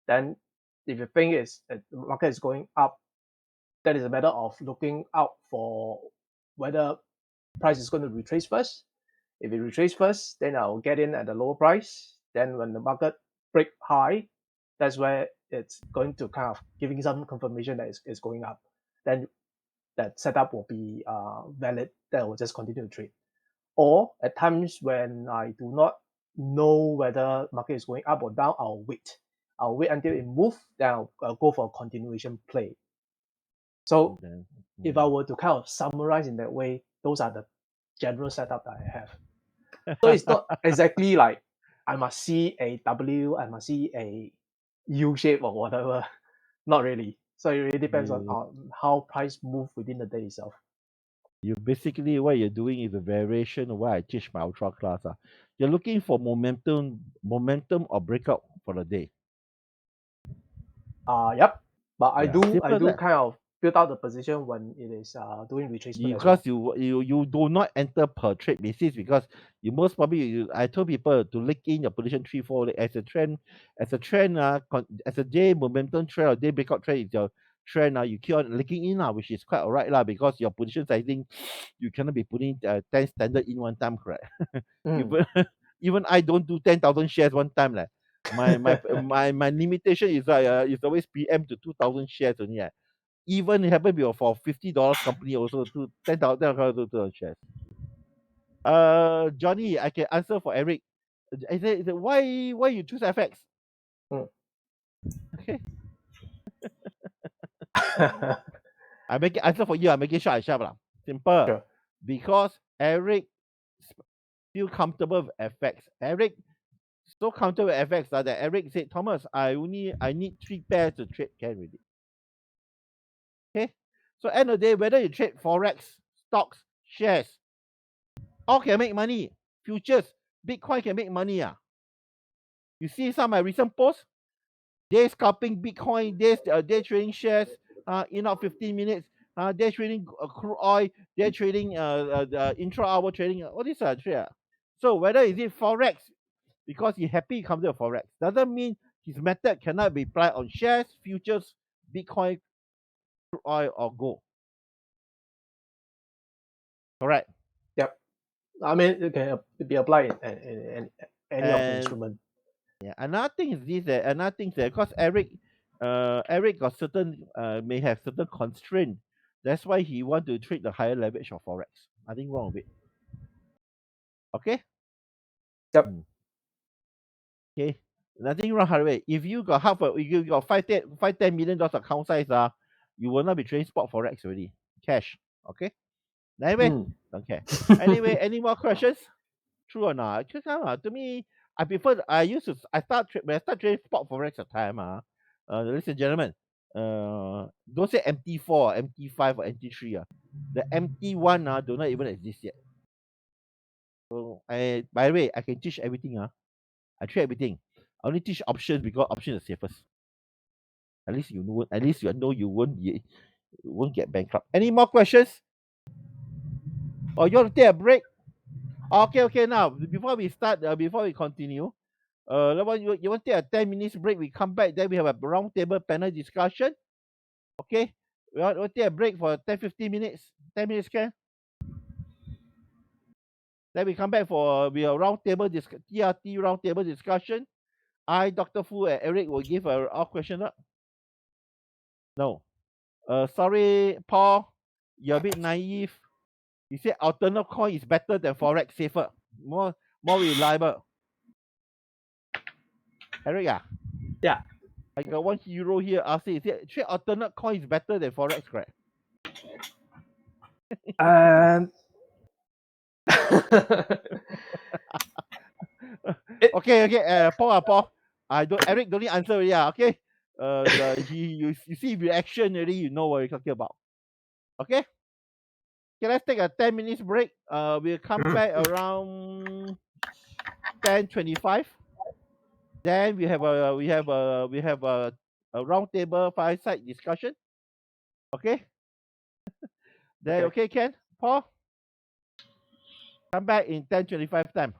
then if you think the market is going up, that is a matter of looking out for whether price is going to retrace first. If it retrace first, then I'll get in at a lower price. Then when the market break high, that's where it's going to kind of giving some confirmation that it's going up. Then that setup will be valid. That will just continue to trade. Or at times when I do not know whether market is going up or down, I'll wait. I'll wait until it moves, then I'll go for a continuation play. So if I were to kind of summarize in that way, those are the general setup that I have. So it's not exactly like I must see a W, I must see a U shape or whatever. Not really. So it really depends on how price move within the day itself. You basically what you're doing is a variation of what I teach my ultra class. You're looking for momentum or breakout for the day. Yep. But I Yeah, do simple that. kind of build out the position when it is doing retracement as Because well. you do not enter per trade basis, because you most probably I told people to link in your position 3-4 as a trend as a day momentum trend or day breakout trend is your trend. You keep on linking in which is quite alright because your position sizing you cannot be putting 10 standard in one time, correct? Even I don't do 10,000 shares one time. My limitation is it's always PM to 2,000 shares only. Even it happened for $50 company also to 10,000 shares. Johnny, I can answer for Eric. I said why you choose FX? Okay. I make it answer for you. I make it short and sharp. Simple. Sure. Because Eric feel comfortable with FX. Eric so comfortable with FX that Eric said, Thomas, I need 3 pairs to trade can already. Okay. So end of the day, whether you trade forex, stocks, shares, all can make money. Futures, Bitcoin can make money. You see some of my recent posts? Day scalping Bitcoin, day trading shares, in out 15 minutes, day trading crude oil, day trading intra-hour trading, all these are trade. So whether is it forex, because he's happy he comes to forex, doesn't mean his method cannot be applied on shares, futures, Bitcoin, crude oil, or gold. Correct. Yep. I mean, it can be applied in any of the instrument. Yeah. Another thing is this. Because Eric got certain may have certain constraint. That's why he want to trade the higher leverage of forex. Nothing wrong with it. Okay. Yep. Okay. Nothing wrong with it. If you got if you got $10 million account size, you will not be trading spot forex already. Cash. Okay. Anyway, don't care. Anyway, any more questions? True or not? Because to me, I prefer. When I start trading spot forex at time. Ladies and gentlemen, don't say MT4, MT5, or MT3. The MT1 do not even exist yet. So by the way, I can teach everything. I trade everything. I only teach options because options are safest. At least you know. At least you know you won't get bankrupt. Any more questions? Or you want to take a break? Okay. Now before we start, before we continue, you want to take a 10 minutes break? We come back, then we have a round table panel discussion. Okay, we'll take a break for 10-15 minutes. 10 minutes, can? Then we come back for a round table TRT round table discussion. I, Dr. Fu, and Eric will give our question up. No. Sorry, Paul. You're a bit naive. You said alternate coin is better than forex, safer, more reliable. Eric, Yeah. I got 1 euro here. He said trade alternate coin is better than forex, correct? And okay. Paul. Eric don't need answer already. Okay. You see reaction already. You know what you're talking about. Okay. Okay, let's take a 10 minutes break. We'll come back around 10:25. Then we have a round table fireside discussion. Okay. Then okay, Ken, Paul. Come back in 10:25 time.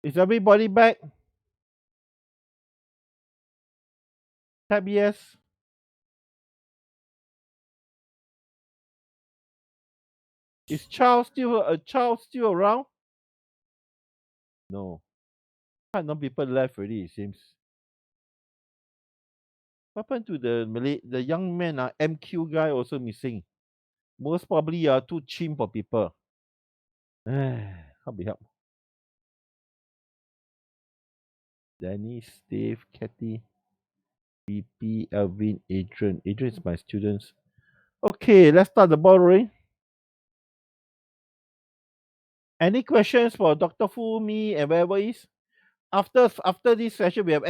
Is everybody back? Type yes. Is Charles still around? No. Quite no people left already, it seems. What happened to the young man? MQ guy also missing. Most probably too cheap for people. Can't be helped. Danny, Steve, Kathy, BP, Alvin, Adrian. Adrian is my students. Okay, let's start the ball rolling. Any questions for Dr. Fu, me, and wherever is? After this session, we have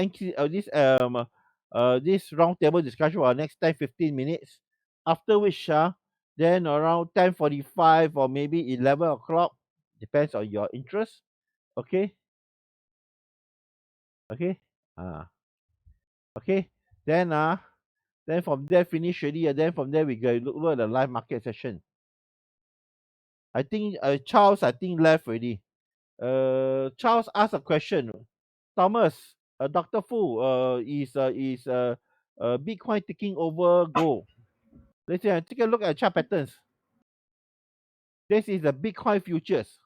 this round table discussion for our next 10-15 minutes. After which, then around 10:45 or maybe 11 o'clock, depends on your interest. Okay. Okay. Okay. Then from there finish already. Then from there we go look at the live market session. I think Charles left already. Charles asked a question. Thomas, Dr. Fu, is Bitcoin taking over gold? Let's see, take a look at chart patterns. This is the Bitcoin futures.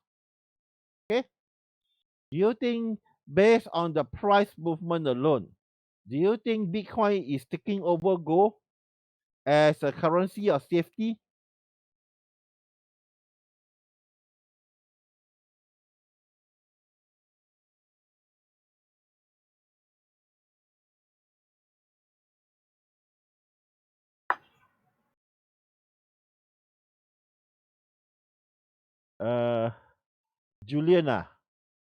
Okay. Do you think based on the price movement alone, do you think Bitcoin is taking over gold as a currency of safety? Julian,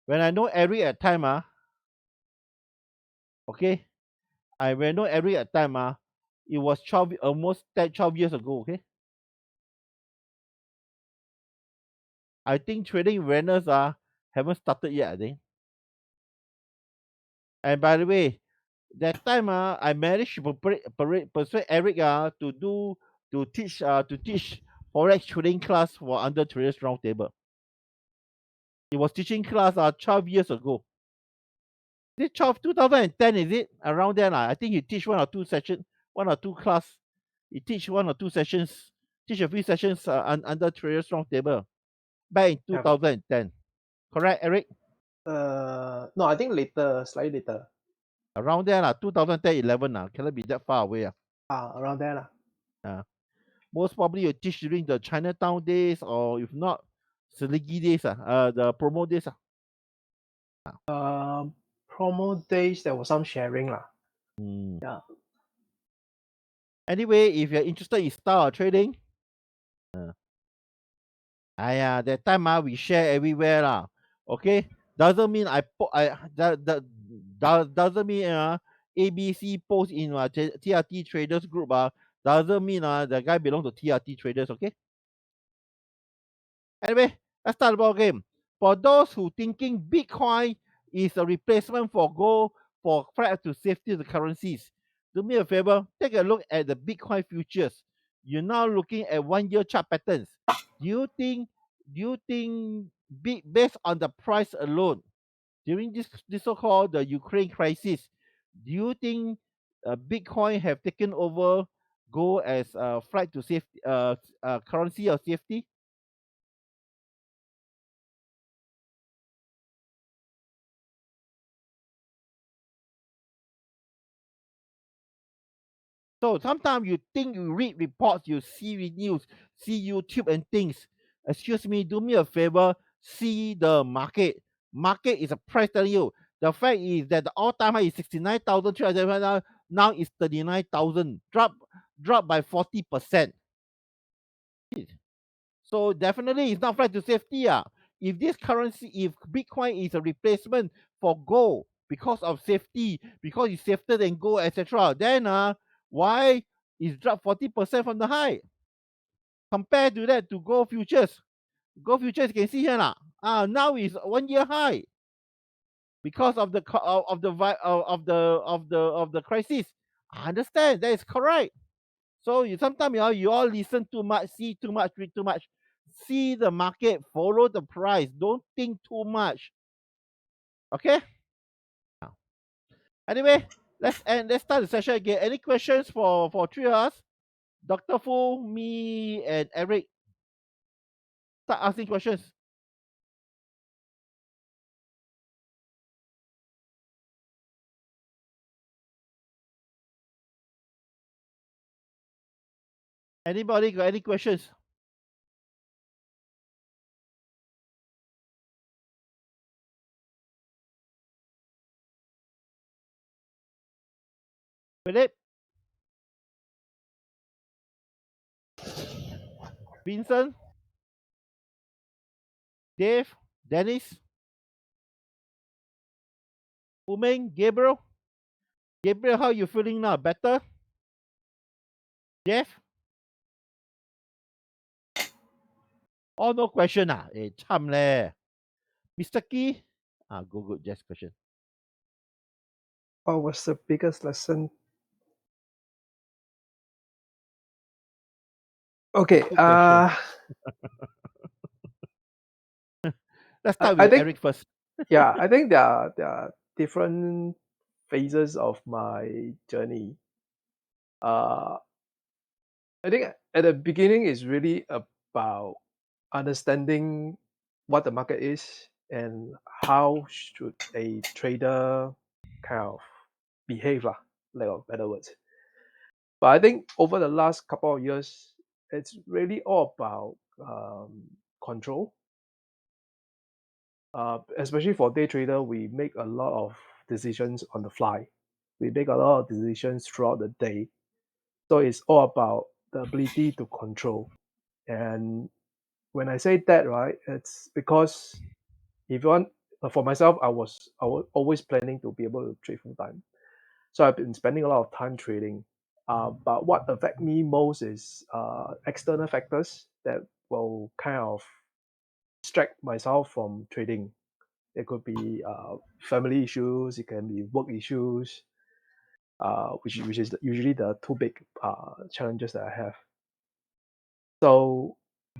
when I know Eric at time, okay, when I know Eric at time, it was 12 years ago, okay. I think trading awareness haven't started yet, I think. And by the way, that time I managed to persuade Eric to teach forex trading class for under traders roundtable. He was teaching class 12 years ago. This 2010 is it around there? I think he teach one or two class. He teach one or two sessions, teach a few sessions under traders roundtable back in 2010. Correct, Eric? No, I think later, slightly later. Around there 2010, 11 cannot be that far away. Around there. Most probably you teach during the Chinatown days, or if not, Seligi days, the promo days. Promo days, there was some sharing. Yeah. Anyway, if you're interested in style trading, that time we share everywhere. Okay? Doesn't mean doesn't mean ABC post in TRT traders group doesn't mean the guy belong to TRT traders, okay? Anyway, let's start the ball game. For those who thinking Bitcoin is a replacement for gold for threat to safety of the currencies, do me a favor, take a look at the Bitcoin futures. You're now looking at 1 year chart patterns. Do you think based on the price alone during this so-called the Ukraine crisis, do you think Bitcoin have taken over gold as a flight to safety currency of safety? So sometimes you think you read reports, you see news, see YouTube and things. Excuse me, do me a favor, see the market. Market is a price telling you. The fact is that the all-time high is 69,300. Now it's 39,000. Drop by 40%. So definitely it's not flight to safety. If this currency, if Bitcoin is a replacement for gold because of safety, because it's safer than gold, etc., then why is dropped 40% from the high? Compared to that to gold futures. Gold futures, you can see here now is 1 year high because of the crisis. I understand that is correct. So sometimes you all listen too much, see too much, read too much. See the market, follow the price. Don't think too much. Okay. Now, anyway, let's start the session again. Any questions for three of us? Dr. Fu, me, and Eric. Start asking questions. Anybody got any questions? Philip, Vincent, Dave, Dennis, Umeng, Gabriel. Gabriel, how you feeling now? Better? Jeff? Oh, no question ah. Eh, cham leh. Mr. Key? Ah, good. Just question. What was the biggest lesson? Okay. Good question. Let's start I with think Eric first. yeah, I think there are different phases of my journey. I think at the beginning is really about understanding what the market is and how should a trader kind of behave, lah, like of better words. But I think over the last couple of years, it's really all about control. Especially for day trader, we make a lot of decisions on the fly. We make a lot of decisions throughout the day. So it's all about the ability to control. And when I say that, right, it's because if you want, for myself, I was always planning to be able to trade full time. So I've been spending a lot of time trading. But what affect me most is external factors that will kind of distract myself from trading. It could be family issues, it can be work issues, which is usually the two big challenges that I have. So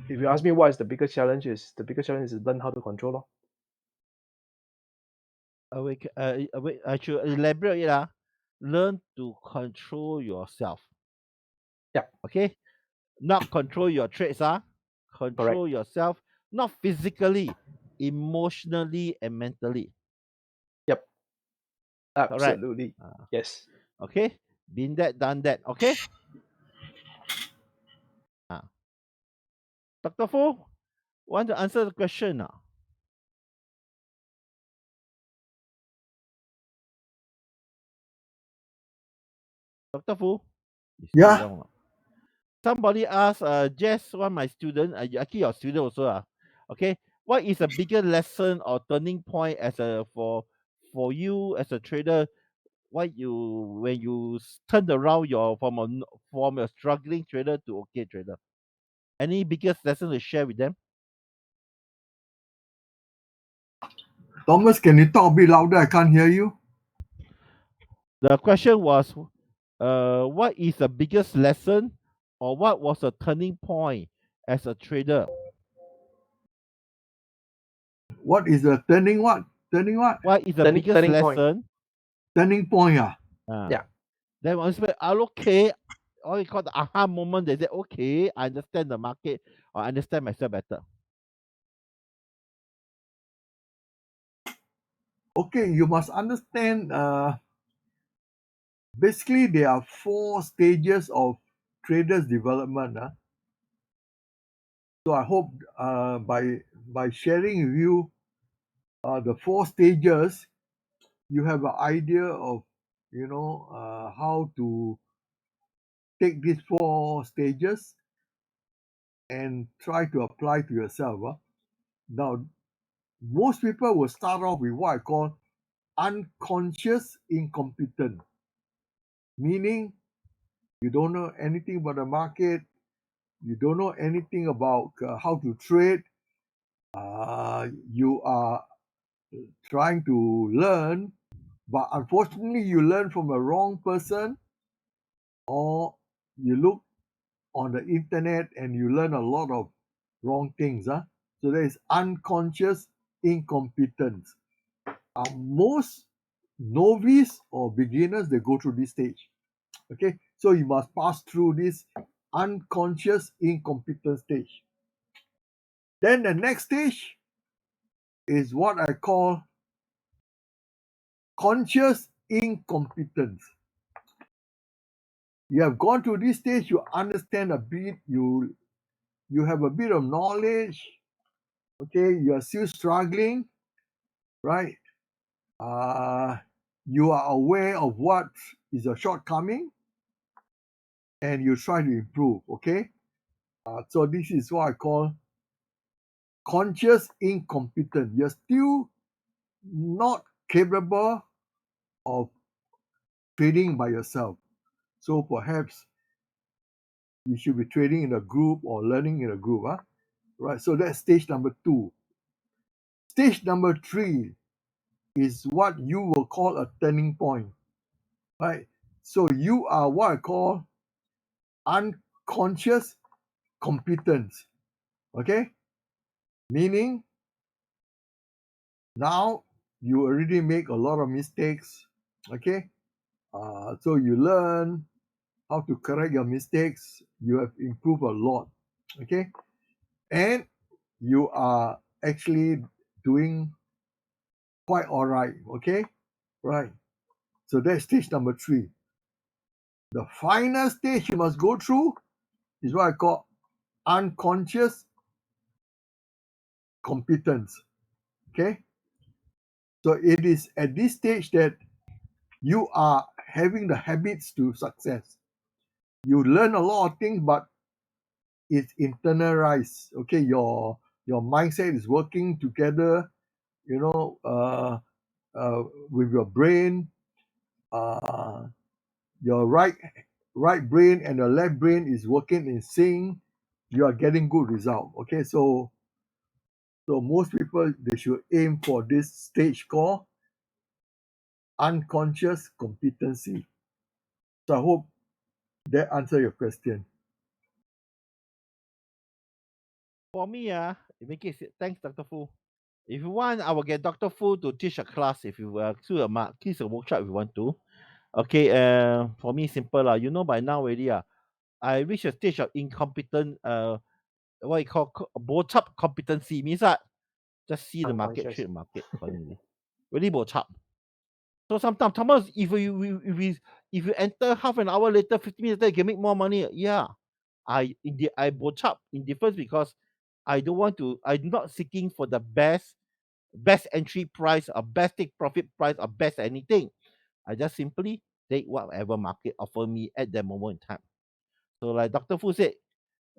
if you ask me what is the biggest challenge, is the biggest challenge is learn how to control lor. Wait, I should elaborate it. Learn to control yourself. Yeah, Okay? Not control your trades. correct. Control yourself, not physically, emotionally, and mentally. Yep, Correct. absolutely. Ah, Yes. okay? Been that, done that. Okay? Ah. Dr. Fu, want to answer the question now? Dr. Fu? You still Yeah. around or not? Somebody asked, Jess, one of my student, actually your student also, okay, what is a bigger lesson or turning point as a for you as a trader? What you when you turned around your from a struggling trader to okay trader? Any biggest lesson to share with them? Thomas, can you talk a bit louder? I can't hear you. The question was, what is the biggest lesson or what was a turning point as a trader? What is the turning what? Turning what? What is the Turning biggest turning point. lesson? Turning point, ah. Yeah. Then once we are okay, or you call the aha moment, they say, okay, I understand the market or I understand myself better. Okay, you must understand, basically there are 4 stages of traders development. So I hope by sharing with you the 4 stages, you have an idea of how to take these 4 stages and try to apply to yourself. Now, most people will start off with what I call unconscious incompetence, meaning you don't know anything about the market, you don't know anything about how to trade, you are trying to learn, but unfortunately, you learn from a wrong person, or you look on the internet and you learn a lot of wrong things. So there is unconscious incompetence. most novice or beginners, they go through this stage. Okay, so you must pass through this unconscious incompetent stage. Then the next stage is what I call conscious incompetence. You have gone to this stage, you understand a bit, you have a bit of knowledge, okay, you are still struggling, right? You are aware of what is a shortcoming and you try to improve, okay? So this is what I call conscious incompetent. You're still not capable of trading by yourself. So perhaps you should be trading in a group or learning in a group. Right. So that's stage number 2. Stage number 3 is what you will call a turning point. Right. So you are what I call unconscious competence. Okay. Meaning now you already make a lot of mistakes. Okay. So you learn how to correct your mistakes. You have improved a lot. Okay. And you are actually doing quite all right. Okay. Right. So that's stage number 3. The final stage you must go through is what I call unconscious competence. Okay. So it is at this stage that you are having the habits to success. You learn a lot of things, but it's internalized. Okay, your mindset is working together, you know, with your brain. Your right brain and your left brain is working in sync. You are getting good result. Okay, so most people, they should aim for this stage called unconscious competency. So I hope that answer your question. For me, thanks, Dr. Fu. If you want, I will get Dr. Fu to teach a class if you do teach a workshop if you want to. Okay, for me, simple. You know by now already, I reach a stage of incompetent, what you call bo-chap competency, means that just see the market, Unconscious. trade the market accordingly. Really bo-chap. So sometimes, Thomas, if you enter half an hour later, 15 minutes later, you can make more money. Yeah, I bo-chap in difference because I'm not seeking for the best entry price or best take profit price or best anything. I just simply take whatever market offer me at that moment in time. So like Dr. Fu said,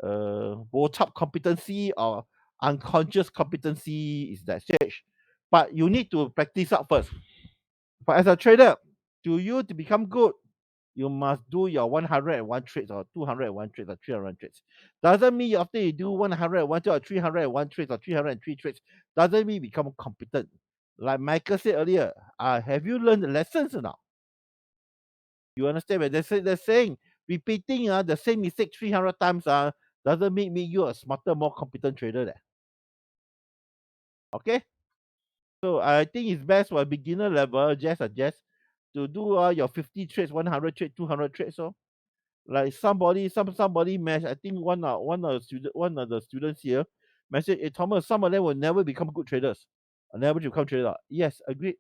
bo-chap competency or unconscious competency is that stage. But you need to practice up first. But as a trader, to become good, you must do your 101 trades or 201 trades or 301 trades. Doesn't mean after you do 101 trades or 301 trades or 303 trades, doesn't mean you become competent. Like Michael said earlier, have you learned the lessons or not? You understand what they're saying? Repeating the same mistake 300 times doesn't make me you a smarter, more competent trader there. Okay? So I think it's best for a beginner level, just suggest to do your 50 trades, 100 trades, 200 trades. So like somebody I think one of the students here message, hey Thomas, some of them will never become good traders. Never become trader. Yes, agreed.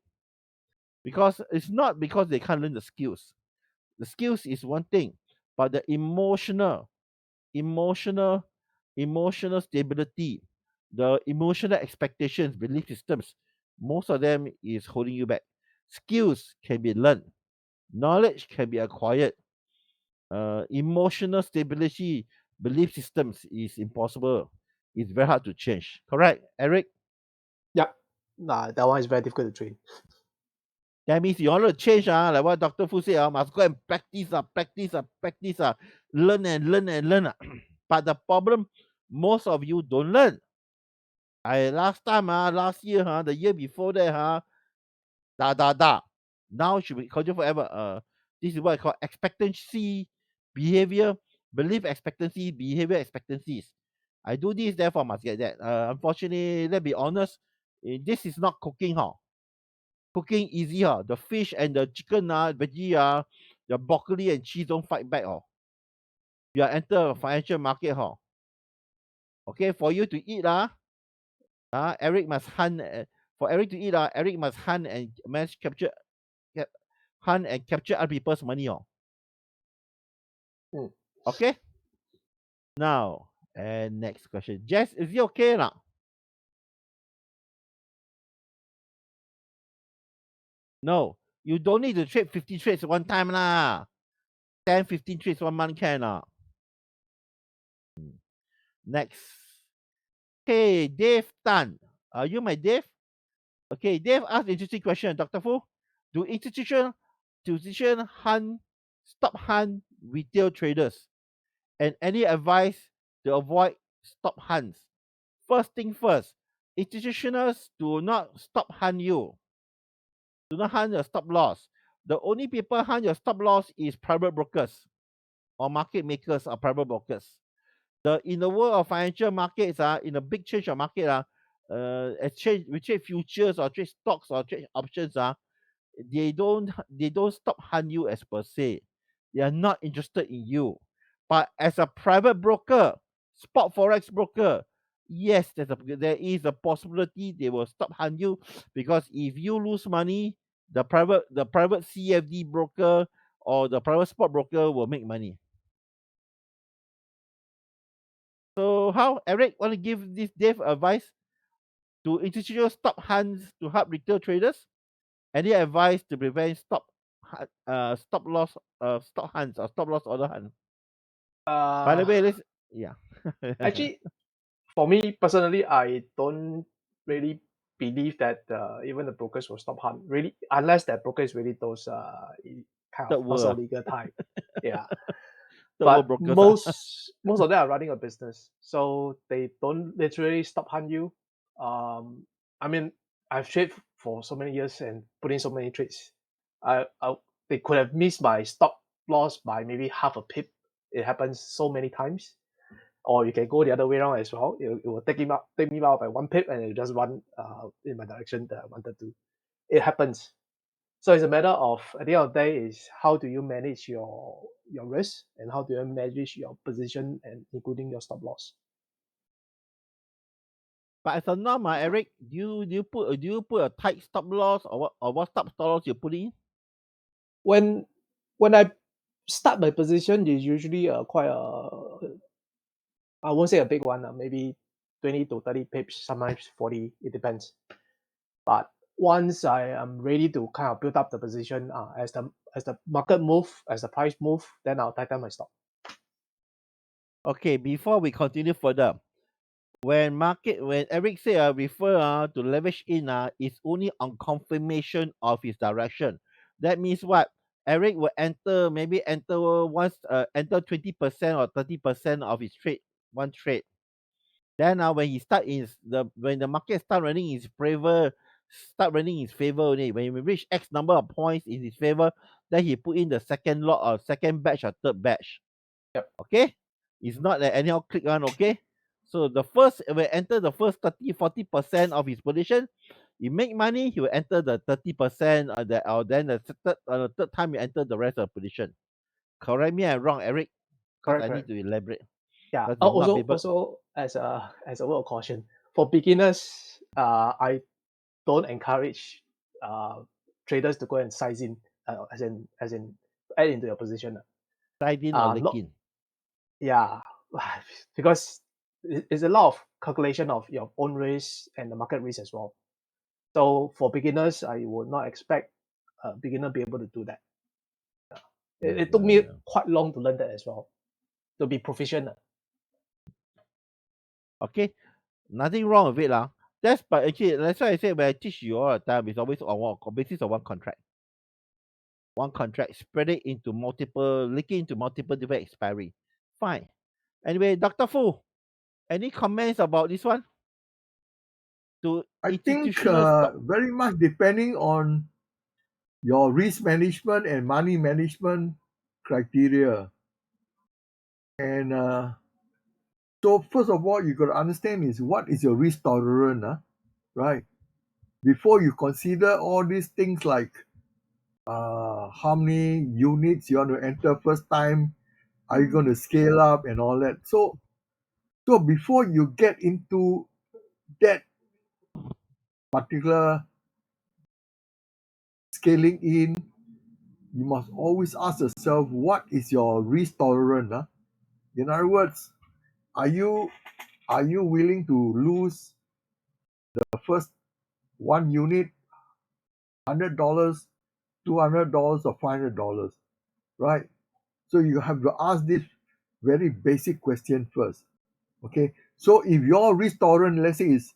Because it's not because they can't learn the skills. The skills is one thing, but the emotional stability, the emotional expectations, belief systems, most of them is holding you back. Skills can be learned, knowledge can be acquired. Emotional stability, belief systems is impossible. It's very hard to change. Correct, Eric? Yeah. Nah, that one is very difficult to train. That means you want to change, like what Dr. Fu said, must go and practice, learn and learn and learn. But the problem, most of you don't learn. Last year, the year before that, da. Now should be controlled forever. This is what I call expectancy behavior, belief expectancy, behavior expectancies. I do this, therefore must get that. Unfortunately, let's be honest, this is not cooking, Cooking easy, the fish and the chicken, veggie, the broccoli and cheese don't fight back, You are enter a financial market, Okay, for you to eat, Eric must hunt. For Eric to eat, Eric must hunt and must capture, hunt and capture other people's money, Mm. Okay. Now, and next question. Jess, is it okay now? No, you don't need to trade 50 trades one time, 10, 15 trades 1 month can, Next. Okay, Dave Tan. Are you my Dave? Okay, Dave asked interesting question, Dr. Fu. Do institution stop hunt retail traders? And any advice to avoid stop hunts? First thing first, institutionals do not stop hunt you. Do not hunt your stop loss. The only people hunt your stop loss is private brokers or market makers or private brokers. In the world of financial markets, in a big change of market, exchange we trade futures or trade stocks or trade options, they don't stop hunt you as per se. They are not interested in you. But as a private broker, spot forex broker, yes, there is a possibility they will stop hunt you, because if you lose money, the private CFD broker or the private spot broker will make money. So how, Eric, want to give this Dave advice to institutional stop hunts to help retail traders? Any advice to prevent stop loss stop hunts or stop loss order hunt? By the way, let's yeah. Actually, for me personally, I don't really believe that even the brokers will stop hunt, really, unless that broker is really those kind Third of also world, legal type. Yeah. third world But brokers. most of them are running a business, so they don't literally stop hunt you. I mean, I've traded for so many years and put in so many trades. I they could have missed my stop loss by maybe half a pip. It happens so many times. Or you can go the other way around as well. It will take me out by 1 pip, and it just run in my direction that I wanted to. It happens. So it's a matter of, at the end of the day, is how do you manage your risk, and how do you manage your position, and including your stop loss. But as a norm, Eric, do you put a tight stop loss, or what stop loss you put in? When I start my position, is usually quite a, I won't say a big one, maybe 20 to 30 pips, sometimes 40, it depends. But once I am ready to kind of build up the position, as the market move, as the price move, then I'll tighten my stop. Okay, before we continue further, when Eric say refer to leverage in, it's only on confirmation of his direction. That means what? Eric will enter 20% or 30% of his trade, one trade. Then when the market start running in his favor only. When we reach X number of points in his favor, then he put in the second lot or second batch or third batch. Yep. Okay? It's not like anyhow click on, okay? So when enter the first 30-40% of his position, he make money, he will enter the 30%, or then the third time you enter the rest of the position. Correct me I'm wrong, Eric, because I need Correct. to elaborate. Yeah. Because it's not people. Also as a word of caution for beginners, I don't encourage traders to go and size in, as in add into your position. Side in or Not leaking. Yeah, because it's a lot of calculation of your own risk and the market risk as well. So for beginners, I would not expect a beginner be able to do that. It took me quite long to learn that as well, to be proficient. Okay, nothing wrong with it lah. That's why I say when I teach you all the time, it's always on basis of one contract. One contract spread it into linking into multiple different expiry. Fine. Anyway, Dr. Fu, any comments about this one? To I think institutional stock. very much depending on your risk management and money management criteria. And so first of all, you got to understand is what is your risk tolerance, right? before you consider all these things like how many units you want to enter first time, are you going to scale up and all that. So before you get into that particular scaling in, you must always ask yourself, what is your risk tolerance? Huh? In other words, are you willing to lose the first one unit $100, $200, or $500, right? So you have to ask this very basic question first. Okay, so if your risk tolerance, let's say, is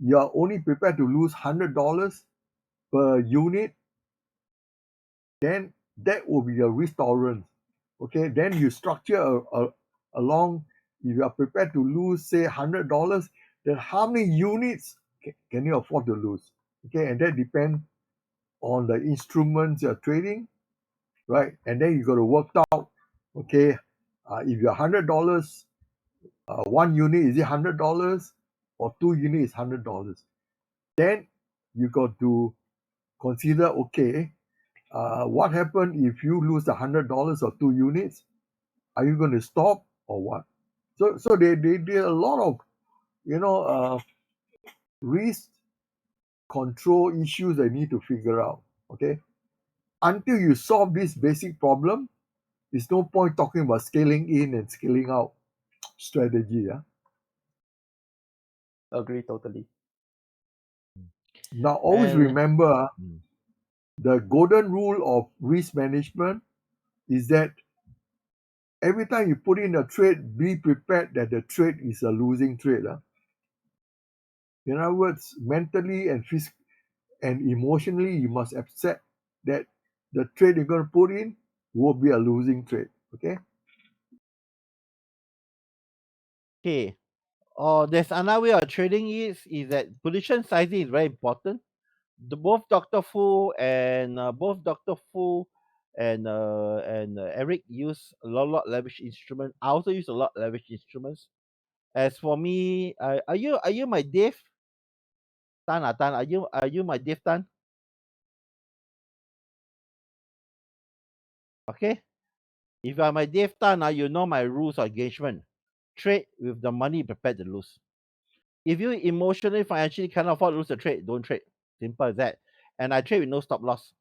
you're only prepared to lose $100 per unit, then that will be your risk tolerance. Okay, then you structure along. If you are prepared to lose, say, $100, then how many units can you afford to lose? Okay, and that depends on the instruments you're trading, right? And then you got to work out, okay, if you're $100, one unit is it $100, or two units is $100? Then you got to consider, okay, what happens if you lose $100 or two units? Are you going to stop or what? So they a lot of risk control issues they need to figure out. Okay, until you solve this basic problem, there's no point talking about scaling in and scaling out strategy. Yeah. Agree totally. Now always And remember, mm, the golden rule of risk management is that every time you put in a trade, be prepared that the trade is a losing trade. In other words, mentally and emotionally, you must accept that the trade you're going to put in will be a losing trade. Okay. okay. There's another way of trading is that position sizing is very important. Both Dr. Fu and Eric use a lot leverage instrument. I also use a lot leverage instruments. As for me, are you my Dave Tan? Tan, are you my Dave Tan? Okay. If you are my Dave Tan, you know my rules of engagement. Trade with the money prepared to lose. If you emotionally, financially cannot afford to lose the trade, don't trade. Simple as that. And I trade with no stop loss.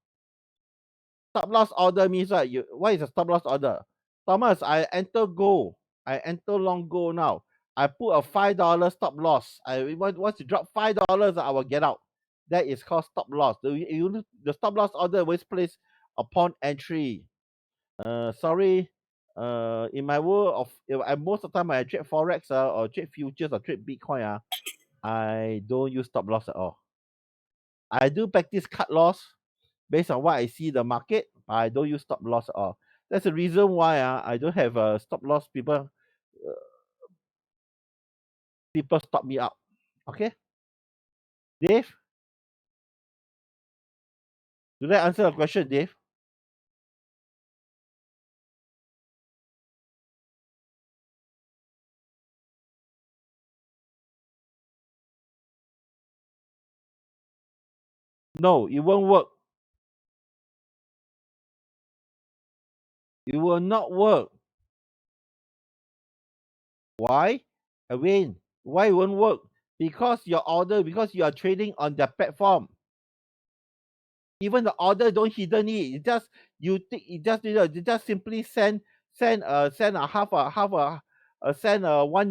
Stop loss order means what? What is a stop loss order? Thomas, I enter gold. I enter long gold now. I put a $5 stop loss. Once you drop $5, I will get out. That is called stop loss. The stop loss order always placed upon entry. Sorry. In my world most of the time I trade forex or trade futures or trade Bitcoin, I don't use stop loss at all. I do practice cut loss based on what I see the market, but I don't use stop loss at all. That's the reason why I don't have a stop loss. People stop me out. Okay, Dave, did I answer the question, Dave? No, it won't work. It will not work. Why? Again, why it won't work? Because you are trading on the platform. Even the order don't hidden it. It just you just simply send a send a 1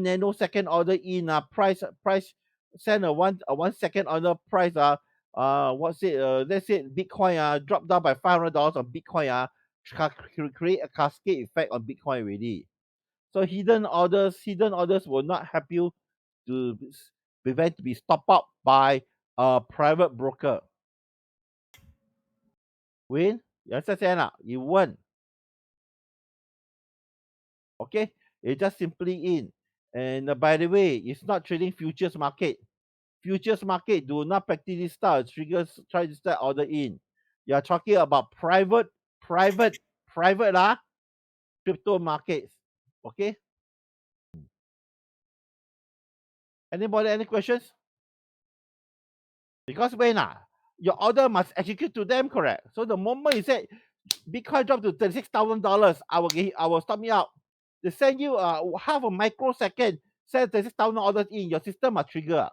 nanosecond order in price send a 1 second order price what's it let's say Bitcoin drop down by $500 on Bitcoin create a cascade effect on Bitcoin already. So hidden orders will not help you to prevent to be stopped up by a private broker. Win, you understand? You won. Okay? It's just simply in. And by the way, it's not trading futures market. Futures market do not practice this style. Triggers try to start order in. You are talking about private, private crypto markets. Okay? Anybody any questions? Because when your order must execute to them, correct? So the moment you say Bitcoin drop to $36,000, I will stop me out. They send you half a microsecond, send 36,000 orders in, your system must trigger.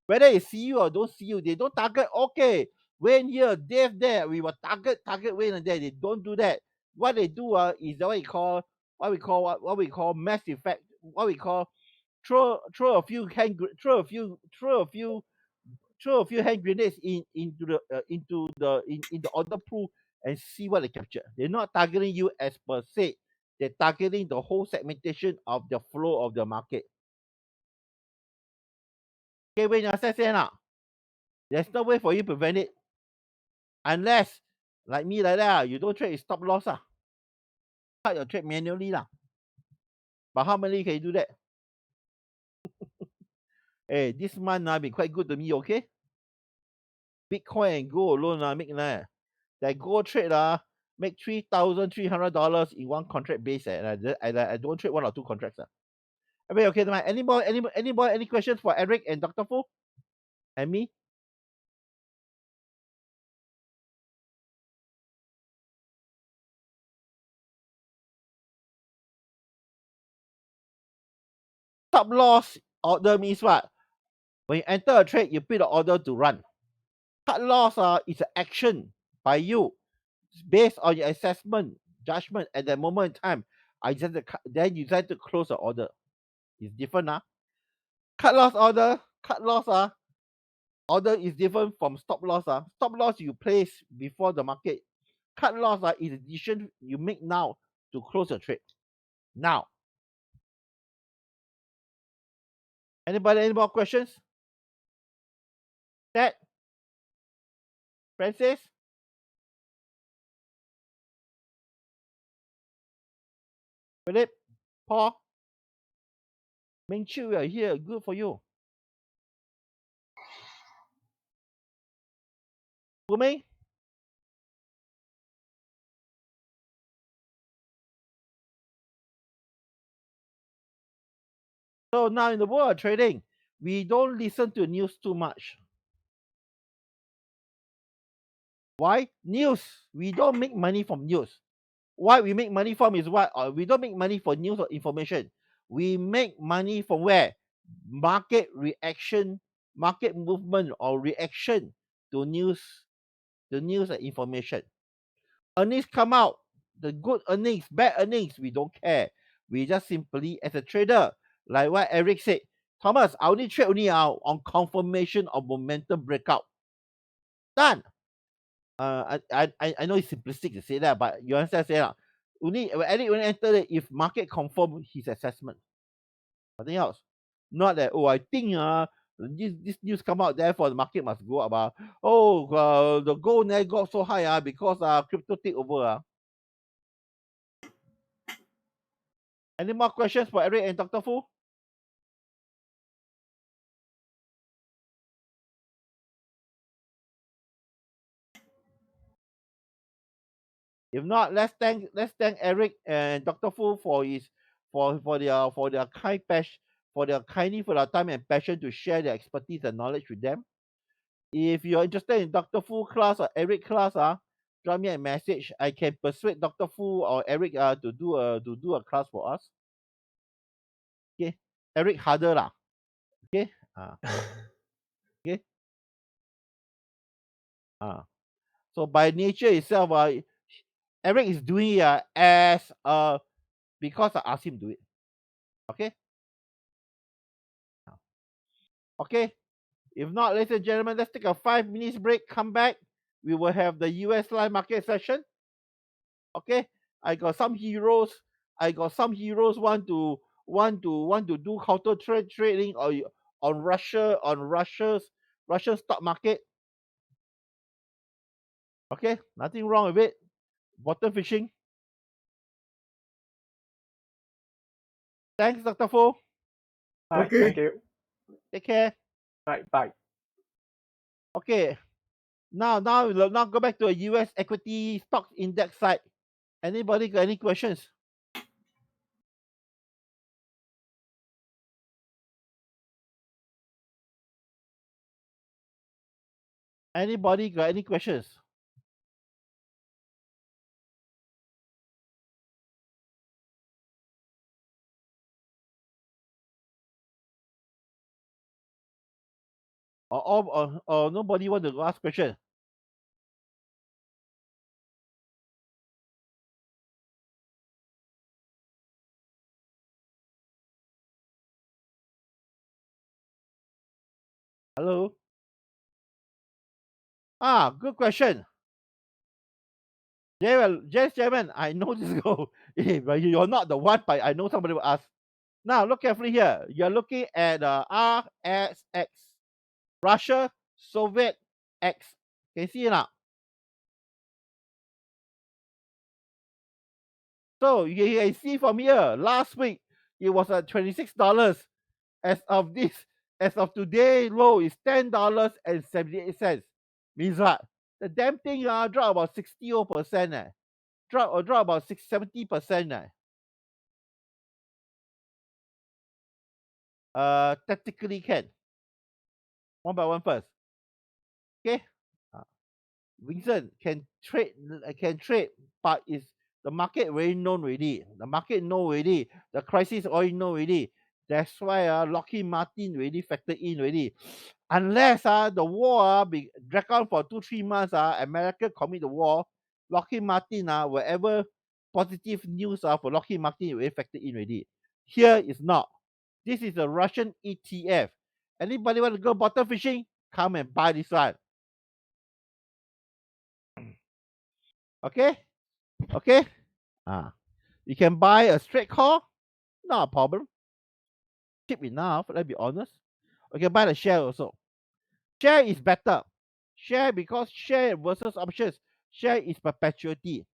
Whether they see you or don't see you, they don't target. Okay, Wayne here, Dave there, we will target Wayne and there. They don't do that. What they do is what we call mass effect. What we call throw a few hand grenades into the order pool and see what they capture. They're not targeting you as per se. They're targeting the whole segmentation of the flow of the market. Okay, when you assess it now, there's no way for you to prevent it unless, like me like that, you don't trade with stop loss. Cut your trade manually. But how many can you do that? Hey, this month been quite good to me, okay? Bitcoin and gold alone make that gold trade make $3,300 in one contract base. And I don't trade one or two contracts. Okay, any questions for Eric and Dr. Fu? And me? Stop loss order means what? When you enter a trade, you put the order to run. Cut loss is an action by you based on your assessment, judgment at that moment in time. Then you decide to close the order. It's different. Cut loss order is different from stop loss. Stop loss you place before the market. Cut loss is a decision you make now to close the trade. Now, any more questions? Ted? Francis? Philip? Paul? Ming Chu, we are here. Good for you. Ming? So now in the world of trading, we don't listen to news too much. Why? News. We don't make money from news. What we make money from is what? We don't make money for news or information. We make money from where? Market reaction, market movement or reaction to news and information. Earnings come out, the good earnings, bad earnings, we don't care. We just simply, as a trader, like what Eric said, Thomas, I only trade on confirmation of momentum breakout. Done. I know it's simplistic to say that, but you understand say that. Eric only enter it if market confirm his assessment. Nothing else. Not that I think this news come out, therefore the market must go up. The gold never got so high because crypto take over. Any more questions for Eric and Dr. Fu? If not, let's thank Eric and Dr. Fu for their kindly for their time and passion to share their expertise and knowledge with them. If you're interested in Dr. Fu class or Eric class, drop me a message. I can persuade Dr. Fu or Eric to do a class for us. Okay, Eric harder lah. Okay, okay. So by nature itself, Eric is doing it as because I asked him to do it. Okay. Okay. If not, ladies and gentlemen, let's take a 5 minutes break. Come back. We will have the US live market session. Okay. I got some heroes want to do counter trading or on Russia's stock market. Okay, nothing wrong with it. Bottom fishing. Thanks, Dr. Fu. Okay. Thank you. Take care. Right, bye. Okay. Now we'll now go back to a US equity stocks index side. Anybody got any questions? Anybody got any questions? Or nobody want to ask question? Hello? Good question. Yes, Chairman, I know this go. But you're not the one, but I know somebody will ask. Now, look carefully here. You're looking at RSX, Russia, Soviet X. Can you see it now? So you can see from here, last week, it was at $26. As of today, low is $10.78. Means what? The damn thing dropped about 60%. Drop about 70%. Tactically can. One by one first. Okay. Vincent can trade, but is the market already known already. The market know already. The crisis already know already. That's why Lockheed Martin already factored in already. Unless the war be drag on for 2-3 months, America commit the war, Lockheed Martin whatever positive news for Lockheed Martin already factored in already. Here is not. This is a Russian ETF. Anybody want to go bottom fishing? Come and buy this one. Okay? Okay? You can buy a straight call, not a problem. Cheap enough, let's be honest. You can buy the share also. Share is better. Share because share versus options. Share is perpetuity.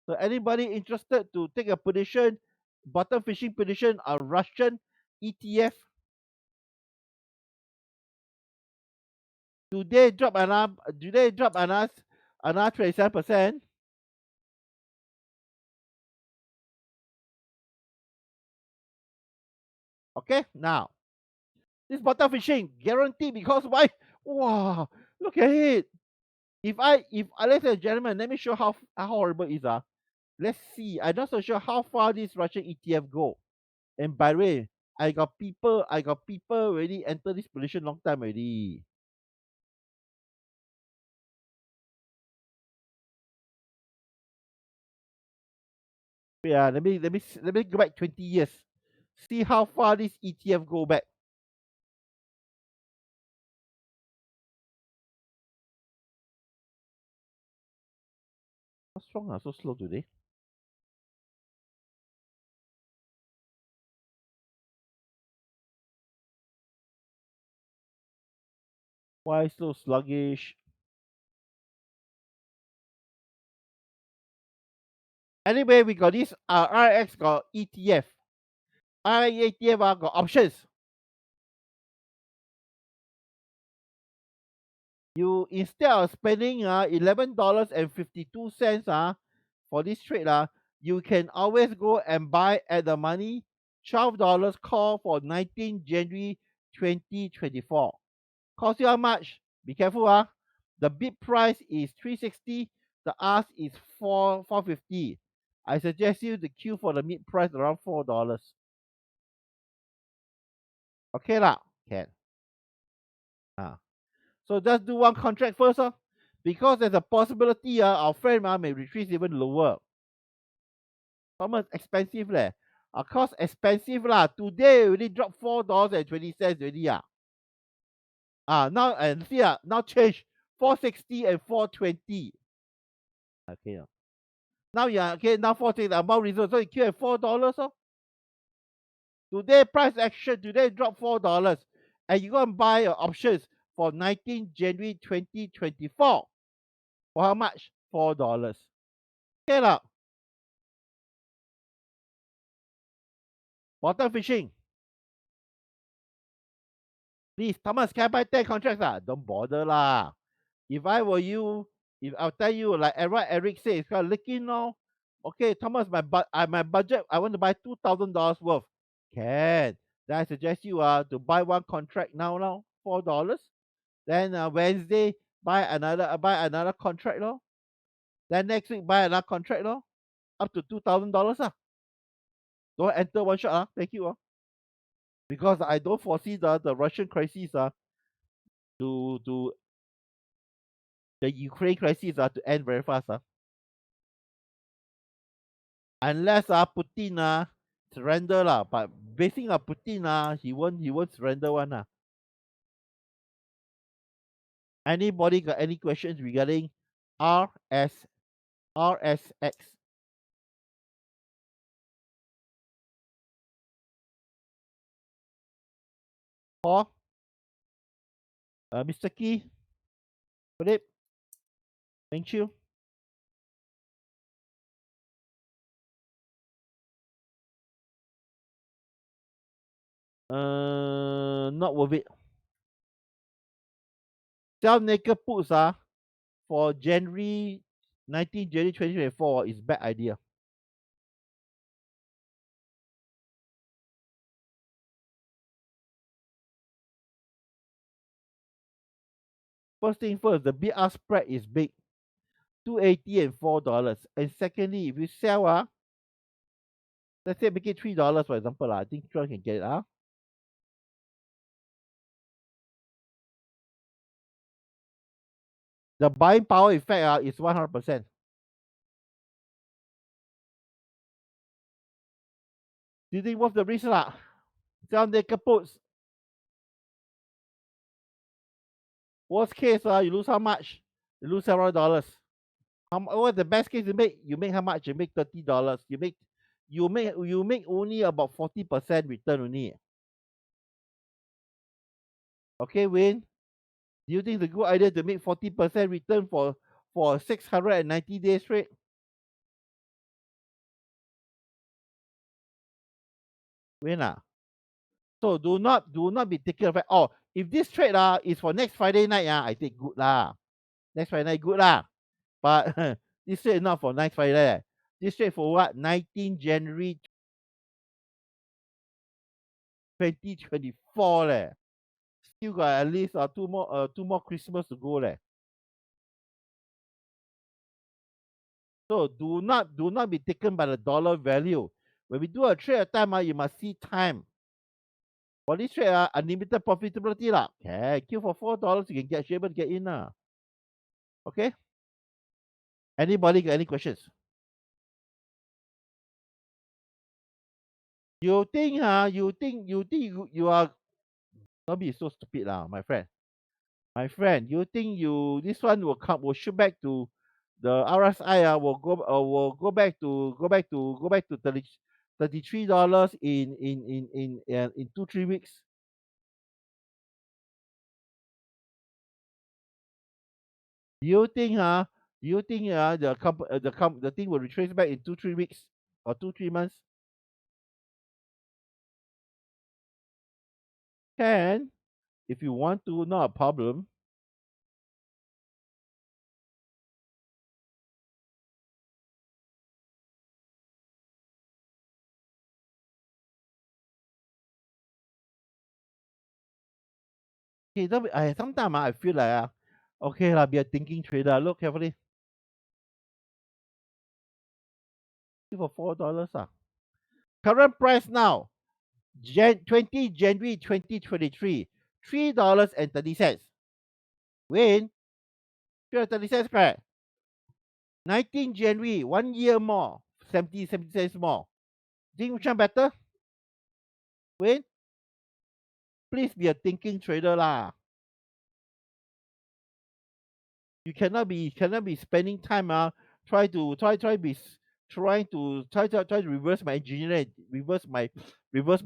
So anybody interested to take a position, bottom fishing position on Russian ETF? Today drop another 27%. Okay, now this bottom fishing guaranteed because why? Wow, look at it. If ladies and gentlemen, let me show how horrible it is. Let's see. I'm not so sure how far this Russian ETF go. And by the way, I got people already enter this position long time already. Yeah, let me go back 20 years. See how far this ETF go back. What's wrong? So slow today. Why so sluggish? Anyway, we got this RX got ETF. RX ETF got options. You instead of spending $11.52 for this trade you can always go and buy at the money $12 call for 19 January 2024. Cost you how much? Be careful The bid price is 360. The ask is 450. I suggest you to queue for the mid price around $4. Okay lah, can. So just do one contract first because there's a possibility our friend may retrieve even lower. Thomas expensive leh. Cost expensive lah. Today already dropped $4.20 already now and see now change 460 and 420. Okay. Now okay, now 460 the amount reserve. So you queue at $4 Today price action, today drop $4. And you go and buy your options for 19 January 2024. For how much? $4. Okay lah. Bottom fishing. Please, Thomas, can I buy 10 contracts? Don't bother lah. If I were you, if I'll tell you like Eric said, it's kind of leaking now. Okay, Thomas, my budget, I want to buy $2,000 worth. Can. Then I suggest you to buy one contract now, $4. Then Wednesday buy another contract lor. Then next week buy another contract lor. Up to $2,000 ah. Don't enter one shot ah. Thank you ah. Because I don't foresee the Russian crisis to the Ukraine crisis to end very fast unless Putin surrender lah. But basing on Putin he won't surrender one Anybody got any questions regarding RSX? Or Mr. Key, Philip, thank you. Not worth it. Sell naked puts for January 2024 is bad idea. First thing first, the BR spread is big, $2.80 and $4. And secondly, if you sell let's say make it $3 for example I think you can get it The buying power effect is 100%. Do you think what's the risk Sell naked puts. Worst case you lose how much? You lose several dollars. What's the best case you make? You make how much? You make $30. You make only about 40% return only. Okay, Wayne. Do you think it's a good idea to make 40% return for 690 days straight? Wayne So do not be taken aback. Oh, if this trade is for next Friday night I think good lah. Next Friday night good lah. But this trade is not for next Friday. This trade for what? 19 January 2024 leh. Still got at least two more Christmas to go leh. So do not be taken by the dollar value. When we do a trade at time you must see time. For this trade unlimited profitability lah. Okay, kill for $4 you can able to get in Okay. Anybody got any questions? You think you are don't be so stupid my friend. My friend, you think this one will shoot back to the RSI will go back to $33 in 2-3 weeks? Do you think the thing will retrace back in 2-3 weeks or 2-3 months? Can, if you want to, not a problem. Okay, sometimes I feel like okay be a thinking trader. Look carefully. For $4 Current price now, 20 January 2023, $3.30. Win, $3.30 correct. 19 January, 1 year more, 70 cents more. Think which one better? Win? Please be a thinking trader lah. You cannot be spending time try to reverse my engineering, reverse my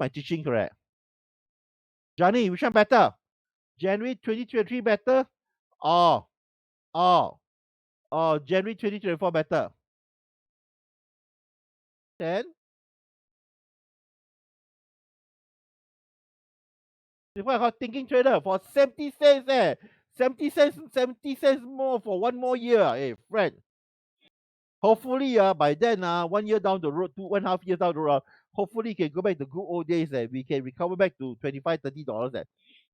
teaching, correct? Johnny, which one better? January 2023 better or January 2024 better? Then if I got thinking trader for 70 cents 70 cents more for 1 more year. Hey friend, hopefully by then 1 year down the road, 2.5 years down the road, hopefully can go back to good old days we can recover back to $25-$30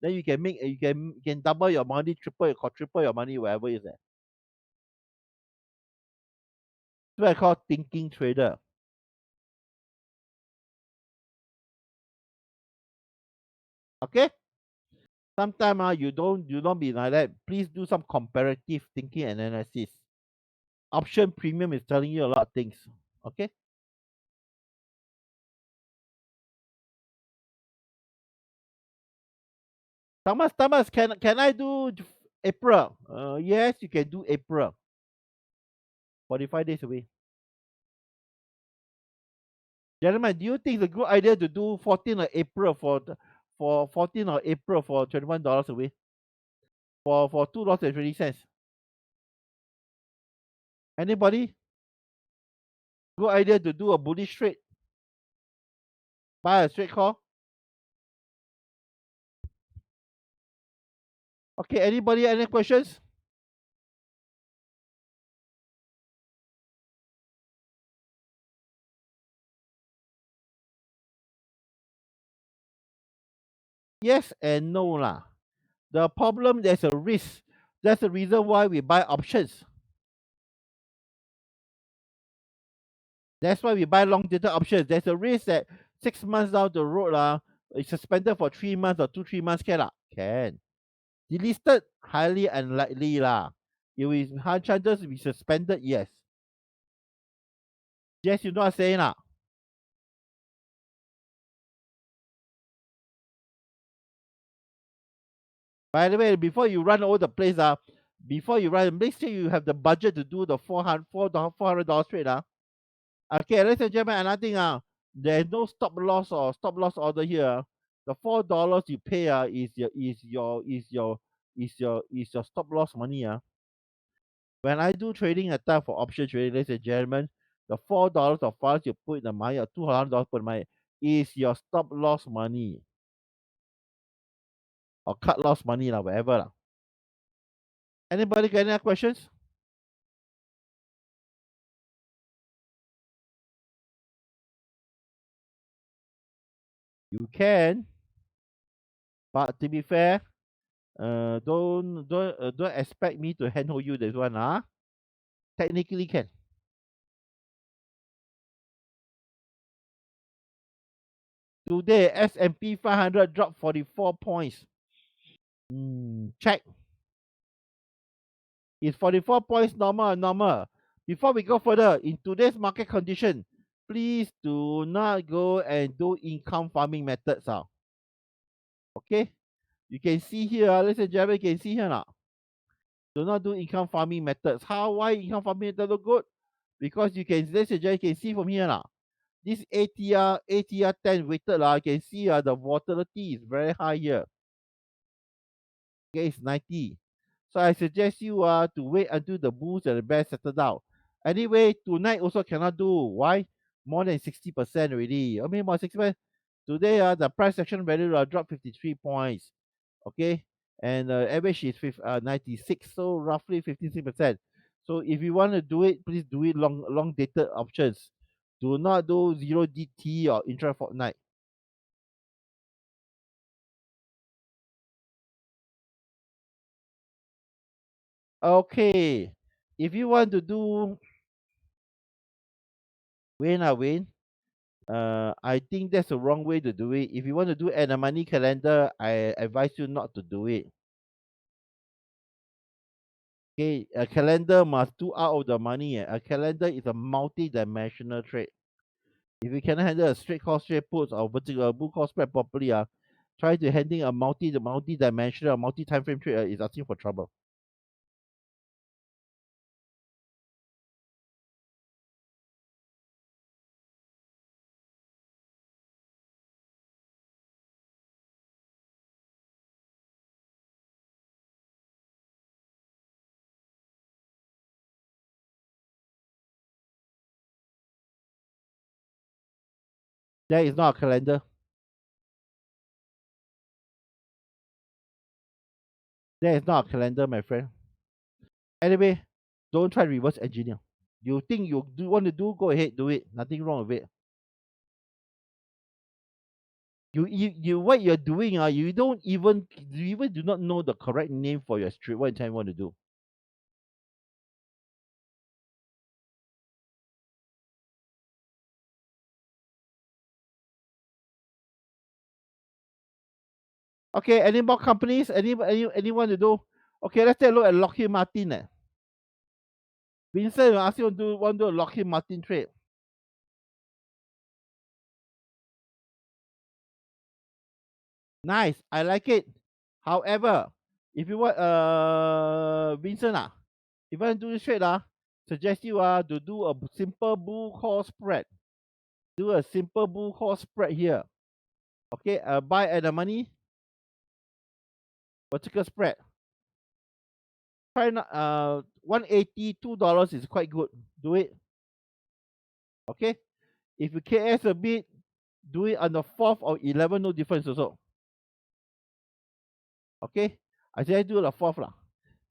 then you can make you can double your money, triple your money, whatever is that. So I call thinking trader. Okay? Sometimes you don't be like that. Please do some comparative thinking and analysis. Option premium is telling you a lot of things. Okay? Thomas, can I do April? Yes, you can do April. 45 days away. Gentlemen, do you think it's a good idea to do 14 of April for 14 of April for $21 away? For $2.20? Anybody? Good idea to do a bullish trade? Buy a straight call? Okay, anybody any questions? Yes and no lah. The problem, there's a risk. That's the reason why we buy options. That's why we buy long dated options. There's a risk that 6 months down the road it's suspended for 3 months or 2-3 months can lah. Can. Delisted, highly unlikely lah. It is high chances to be suspended, yes. Yes, you know what I'm saying lah. By the way, before you run all the place before you run, make sure you have the budget to do the $400 trade Okay, ladies and gentlemen, another thing there's no stop loss or stop loss order here. The $4 you pay is your stop loss money When I do trading at time for option trading, ladies and gentlemen, the $4 of funds you put in the money or $200 put in the money is your stop loss money or cut loss money whatever Anybody got any questions? You can, but to be fair, don't expect me to handhold you this one Technically can. Today S&P 500 dropped 44 points. Check. Is 44 points normal or normal? Before we go further, in today's market condition, please do not go and do income farming methods. Okay? You can see here, ladies and gentlemen, you can see here now. Do not do income farming methods. Why income farming method look good? Because you can, ladies and gentlemen, you can see from here now. This ATR 10 weighted you can see the volatility is very high here. Okay, it's 90. So I suggest you to wait until the bulls and the bears settle down. Anyway, tonight also cannot do. Why? More than 60% already. I mean, more than 60%. Today, the price action value dropped 53 points. Okay, and average is 96, so roughly 56%. So if you want to do it, please do it long dated options. Do not do 0DT or intra fortnight. Okay, if you want to do Wayne, I think that's the wrong way to do it. If you want to do at a money calendar, I advise you not to do it. Okay, a calendar must do out of the money. A calendar is a multi-dimensional trade. If you cannot handle a straight call, straight puts or vertical bull call spread properly, try to handle a multi-dimensional, multi-time frame trade is asking for trouble. That is not a calendar. That is not a calendar, my friend. Anyway, don't try reverse engineer. You think want to do, go ahead, do it. Nothing wrong with it. you what you're doing, you even do not know the correct name for your street. What you want to do? Okay, any more companies? Anyone to do? Okay, let's take a look at Lockheed Martin. Vincent, I ask you want to do a Lockheed Martin trade. Nice, I like it. However, if you want, Vincent, if you want to do this trade, suggest you to do a simple bull call spread. Do a simple bull call spread here. Okay, buy at the money, vertical spread. Try not, $180, $2 is quite good. Do it. Okay, if you KS a bit, do it on the 4th or 11, no difference also. Okay, I say do the 4th lah,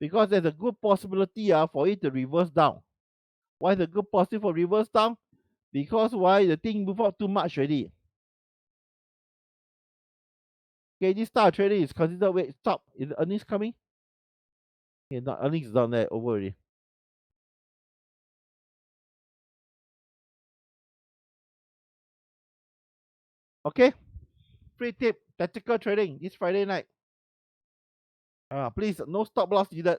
because there's a good possibility for it to reverse down. Why is a good possibility for reverse down? Because why the thing move up too much already. Okay, this style of trading is considered wait stop. Is the earnings coming? Okay, not earnings is down there over already. Okay, free tip tactical trading this Friday night. Please no stop loss needed.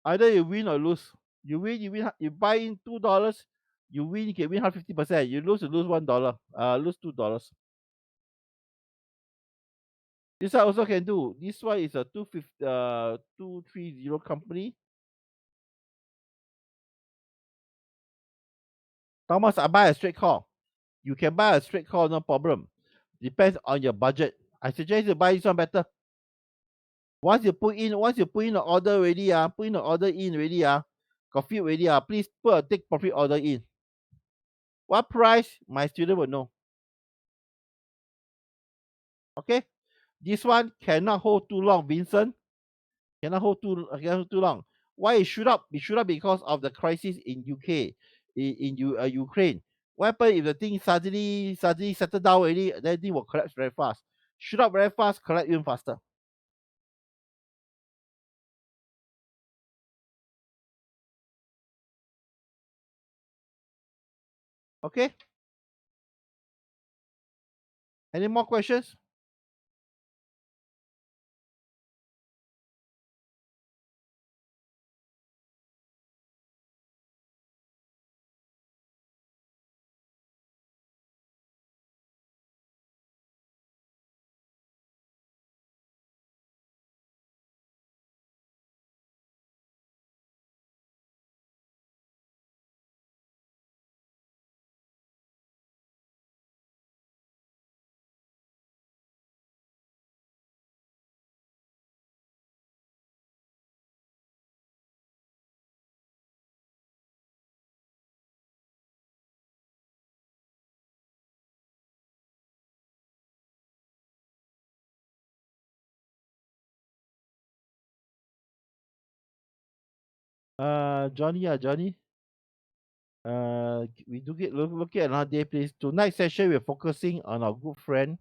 Either you win or lose. You win, you buy in $2, you win, you can win 50%. You lose $1. Lose $2. This one also can do. This one is a 230 company. Thomas, I buy a straight call. You can buy a straight call, no problem. Depends on your budget. I suggest you buy this one better. Once you put in the order already, put in the order in already, config already, please put a take profit order in. What price? My student will know. Okay, this one cannot hold too long, Vincent. Cannot hold too long. Why it shoot up? It shoot up because of the crisis in UK, in Ukraine. What happen if the thing suddenly settle down already? Then it will collapse very fast. Shoot up very fast, collapse even faster. Okay. Any more questions? Johnny, Johnny. We do get look at another day, please. Tonight's session we're focusing on our good friend,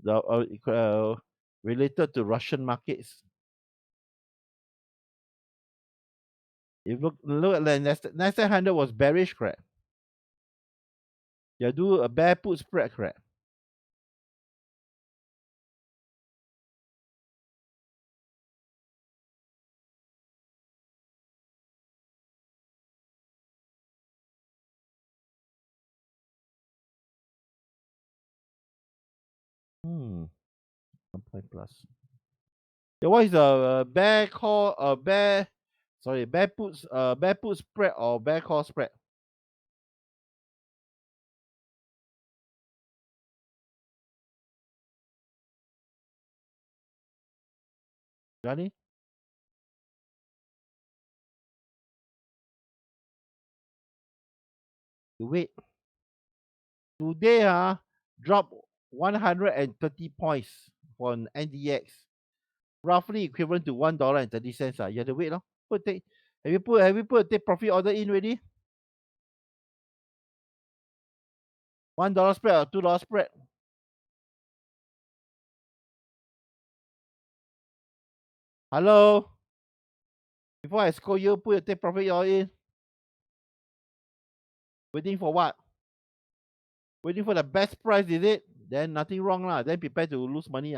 the related to Russian markets. If look at the Nasdaq 100 was bearish, correct? You do a bear put spread, correct? Hmm. 1 plus. Yeah, what is the bear call? Bear put spread or bear call spread? Johnny? You wait. Today, drop 130 points for an NDX, roughly equivalent to $1.30. You have to wait, no? Have you put a take profit order in already? $1 spread or $2 spread? Hello? Before I scold you, put your take profit all in. Waiting for what? Waiting for the best price, is it? Then nothing wrong lah. Then prepare to lose money.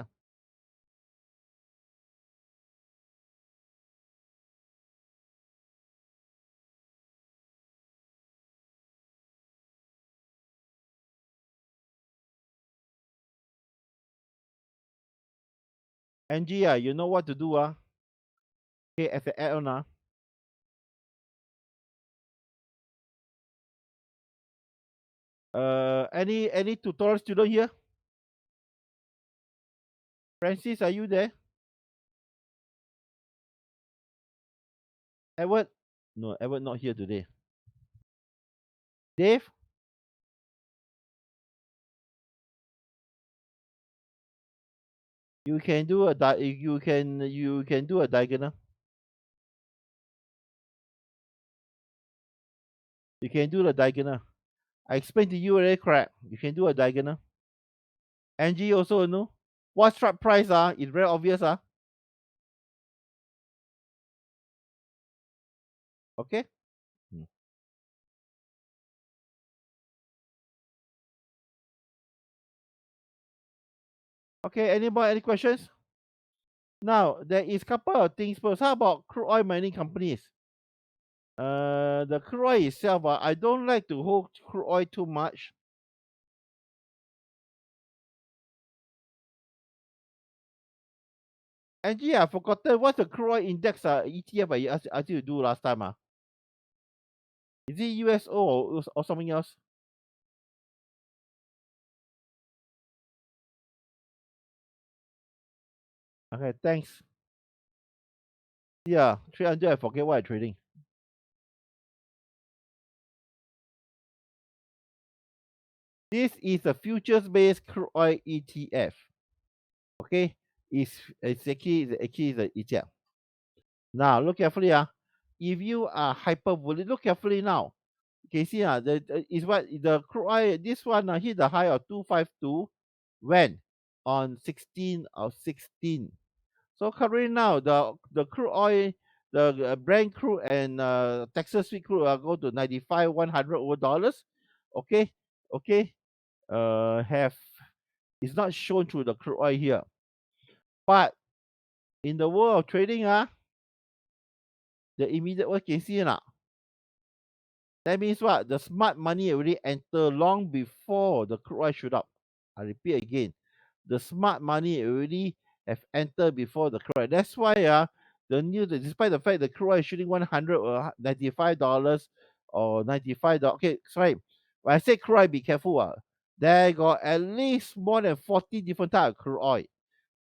Angie, you know what to do. Okay, as an add-on. Any tutorial student here? Francis, are you there? Edward? No, Edward not here today. Dave? You can do a you can do a diagonal. You can do the diagonal. I explained to you already, correct? You can do a diagonal. Angie also know. What strike price is very obvious Okay. Okay, anybody any questions? Now there is couple of things first. How about crude oil mining companies? The crude oil itself, I don't like to hold crude oil too much. Angie, I forgotten what's the crude oil index ETF I asked you to do last time. Is it USO or something else? Okay, thanks. Yeah, 300, I forget what I'm trading. This is a futures-based crude oil ETF. Okay, it's actually the ETF. Now look carefully. If you are hyperbolic, look carefully now. Okay, see is what the crude oil. This one hit the high of 252 when on 16 of 16. So currently now the crude oil, the Brent crude and Texas sweet crude go to 95, 100 over dollars. Okay, okay. Have it's not shown through the crude oil here, but in the world of trading, the immediate one can see now. That means what? The smart money already enter long before the crude oil shoot up. I repeat again, the smart money already have entered before the crude oil. That's why the news, despite the fact the crude oil is shooting 100 or $95 or $95. Okay, sorry. When I say crude oil, be careful. There got at least more than 40 different types of crude oil.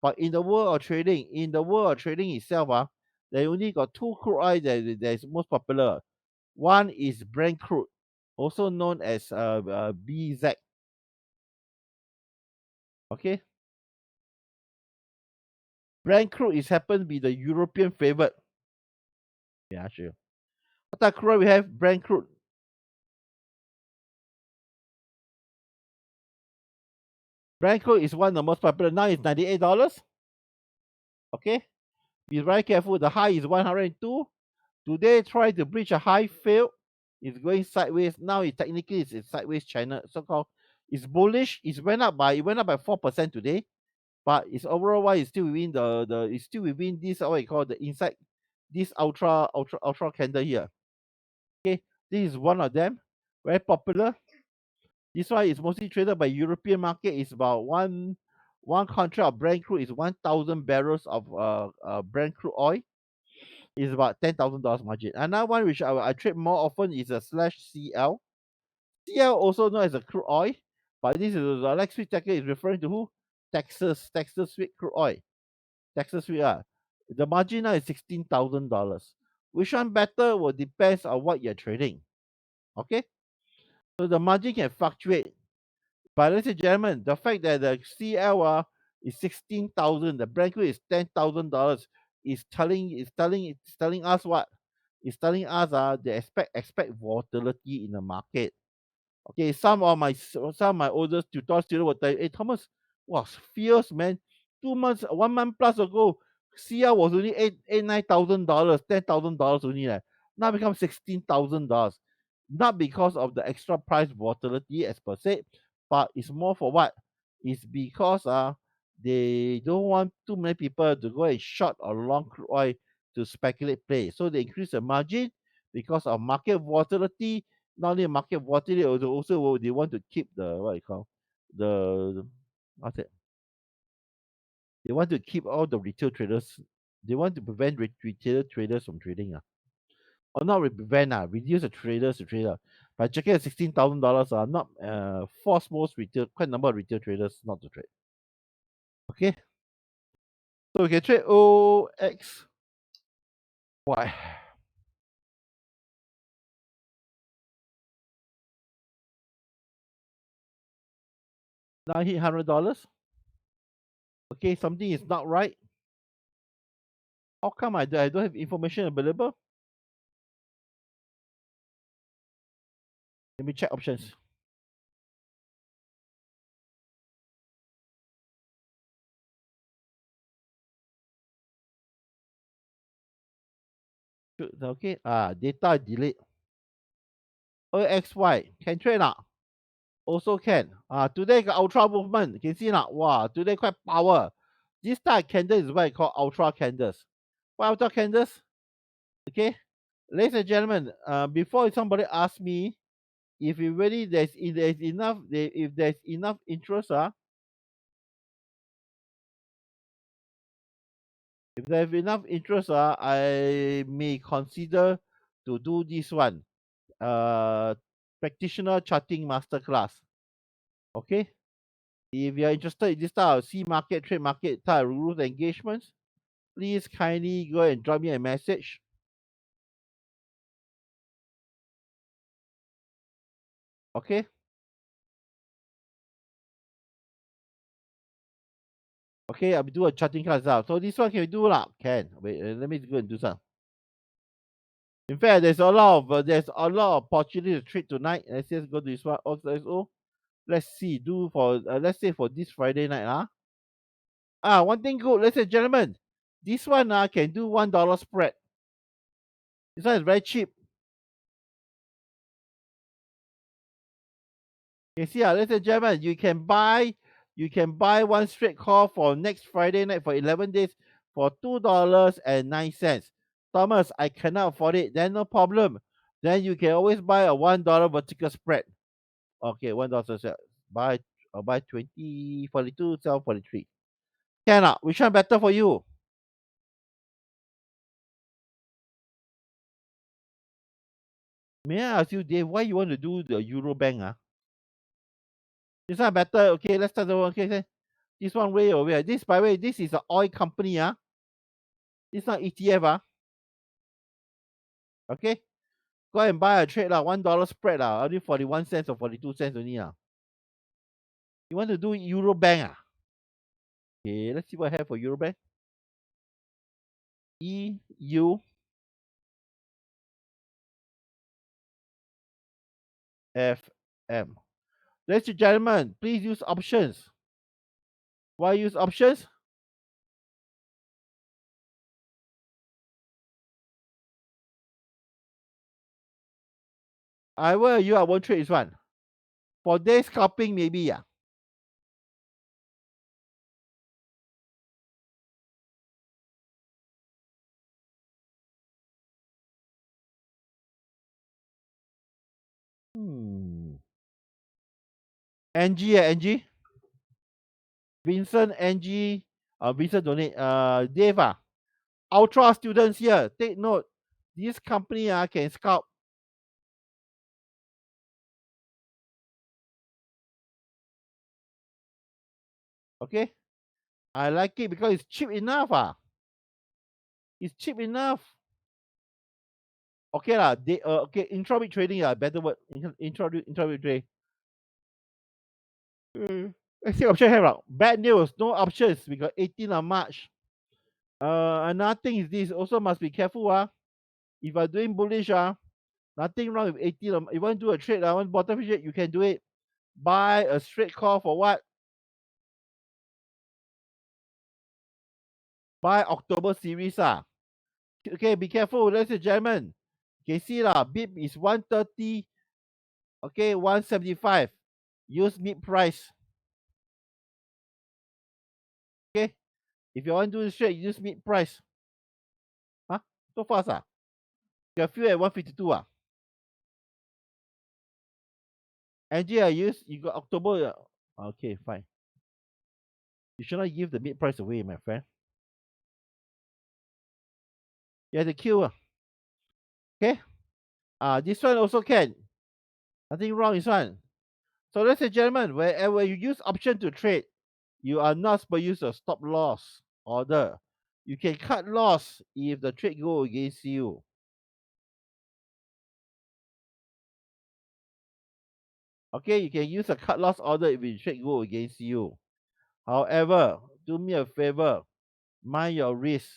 But in the world of trading, itself, they only got two crude oil that is most popular. One is Brent crude, also known as BZ. Okay, Brent crude is happen to be the European favorite. Yeah, sure. What type of crude we have? Brent crude. Brent crude is one of the most popular. Now it's $98. Okay, be very careful. The high is 102. Today try to breach a high, failed. It's going sideways. Now it technically is sideways China. So called it's bullish. It went up by 4% today. But it's overall why it's still within it's still within this what you call the inside this ultra candle here. Okay, this is one of them, very popular. This one is mostly traded by European market. It's about one contract of Brent crude is 1,000 barrels of Brent crude oil. Is about $10,000 margin. Another one which I trade more often is a /CL. CL also known as a crude oil, but this is the next sweet tacker is referring to who? Texas sweet crude oil. Texas sweet the margin now is $16,000. Which one better will depends on what you're trading. Okay, so the margin can fluctuate. But ladies and gentlemen, the fact that the CL is 16,000, the Brent crude is $10,000 is telling us what? It's telling us they expect volatility in the market. Okay, some of my older tutorial students will tell you, hey Thomas, was fierce man. 2 months, 1 month plus ago, CL was only $9,000, $10,000 only. Now become $16,000. Not because of the extra price volatility as per se, but it's more for what? It's because they don't want too many people to go and short or long crude oil to speculate play. So they increase the margin because of market volatility. Not only market volatility, also they want to keep the what you call the what's it? They want to keep all the retail traders. They want to prevent retail traders from trading. Or not prevent, reduce the traders to trade. By checking at $16,000, not force most retail, quite a number of retail traders not to trade. Okay. So we can trade OXY. Now hit $100. Okay, something is not right. How come I don't have information available? Let me check options. Okay, data delete. OXY can trade now. Also can. Today got ultra movement. You can see now. Wow, today quite power. This type of candle is what I call ultra candles. What ultra candles? Okay, ladies and gentlemen. Before somebody asks me if it really there's enough if there's enough interest, if there's enough interest, I may consider to do this one. Practitioner charting masterclass. Okay. If you're interested in this type of C market, trade market type of rules engagements, please kindly go and drop me a message. Okay. Okay, I'll do a charting class out. So this one can we do lah? Can. Wait, let me go and do some. In fact, there's a lot of opportunity to trade tonight. Let's just go to this one. Also, let's see. Let's say for this Friday night. One thing good, ladies and gentlemen. This one can do $1 spread. This one is very cheap. You see, ladies and gentlemen, you can buy one straight call for next Friday night for 11 days for $2.09. Thomas, I cannot afford it. Then no problem. Then you can always buy a $1 vertical spread. Okay, $1 spread. Buy 20, 42, sell 43. Cannot. Which one better for you? May I ask you, Dave, why you want to do the Euro Bank? This one better. Okay, let's start the one. Okay. This one way over. This, by the way, this is an oil company. It's not ETF. Okay. Go and buy a trade $1 spread only 41 cents or 42 cents only. You want to do Euro Bank? Okay, let's see what I have for Euro Bank. EU FM. Ladies and gentlemen, please use options. Why use options? I won't trade this one. For day scalping, maybe. Angie. Vincent, Angie, Vincent donate. Dave, ultra students here. Take note. This company can scalp. Okay. I like it because it's cheap enough. It's cheap enough. Okay lah. Okay, intraweek trading better word. Intraweek trading. Let's see option here. Bad news. No options. We got 18th of March. Another thing is this. Also must be careful. If you're doing bullish, Nothing wrong with 18. You want to do a trade, I want bottom trade, you can do it. Buy a straight call for what? Buy October series. Okay, be careful, ladies and gentlemen. You can see bid is 130. Okay, 175. Use mid price. Okay, if you want to do this trade, use mid price. Huh? So fast You have few at 152 Angie, you got October. Okay, fine. You should not give the mid price away, my friend. You have to queue. Okay. This one also can. Nothing wrong with this one. So ladies and gentlemen, wherever you use option to trade, you are not supposed to use a stop loss order. You can cut loss if the trade go against you. Okay, you can use a cut loss order if the trade go against you. However, do me a favor, mind your risk.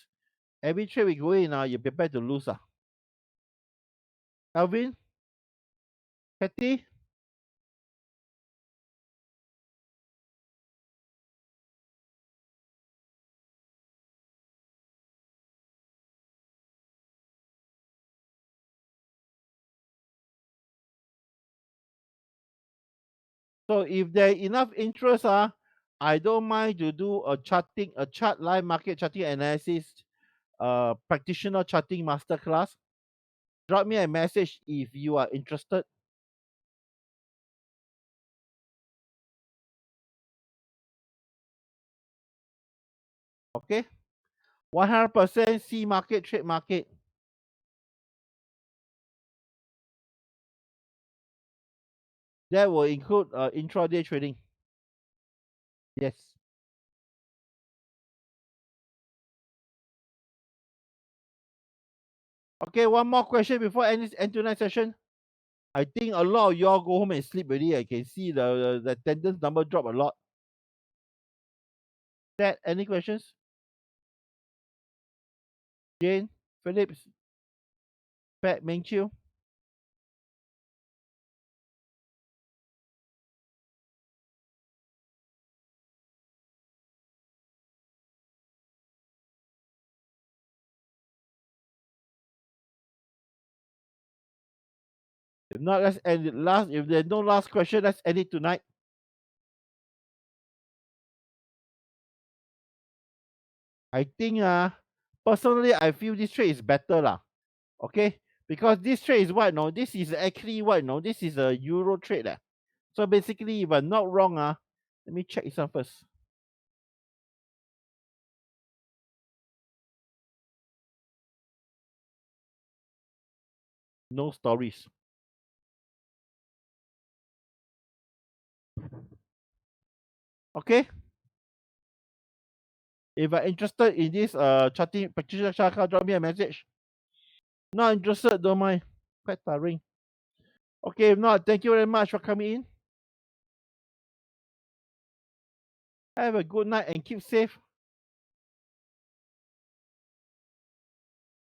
Every trade we go in, you're prepared to lose. Alvin, Kathy, so if there enough interest, I don't mind to do a chart live market charting analysis, practitioner charting masterclass. Drop me a message if you are interested. Okay, 100% C market, trade market. That will include intraday trading. Yes. Okay, one more question before end tonight's session. I think a lot of y'all go home and sleep already. I can see the attendance number drop a lot. That any questions? Jane, Phillips, Pat, Meng Chiu. If not, let's end it last. If there's no last question, let's end it tonight. I think personally I feel this trade is better Okay, because this trade is what no, this is actually what no, this is a euro trade So basically, if I'm not wrong let me check this one first. No stories. Okay. If you're interested in this charting practitioner chart, drop me a message. Not interested, don't mind. Quite tiring. Okay, if not, thank you very much for coming in. Have a good night and keep safe.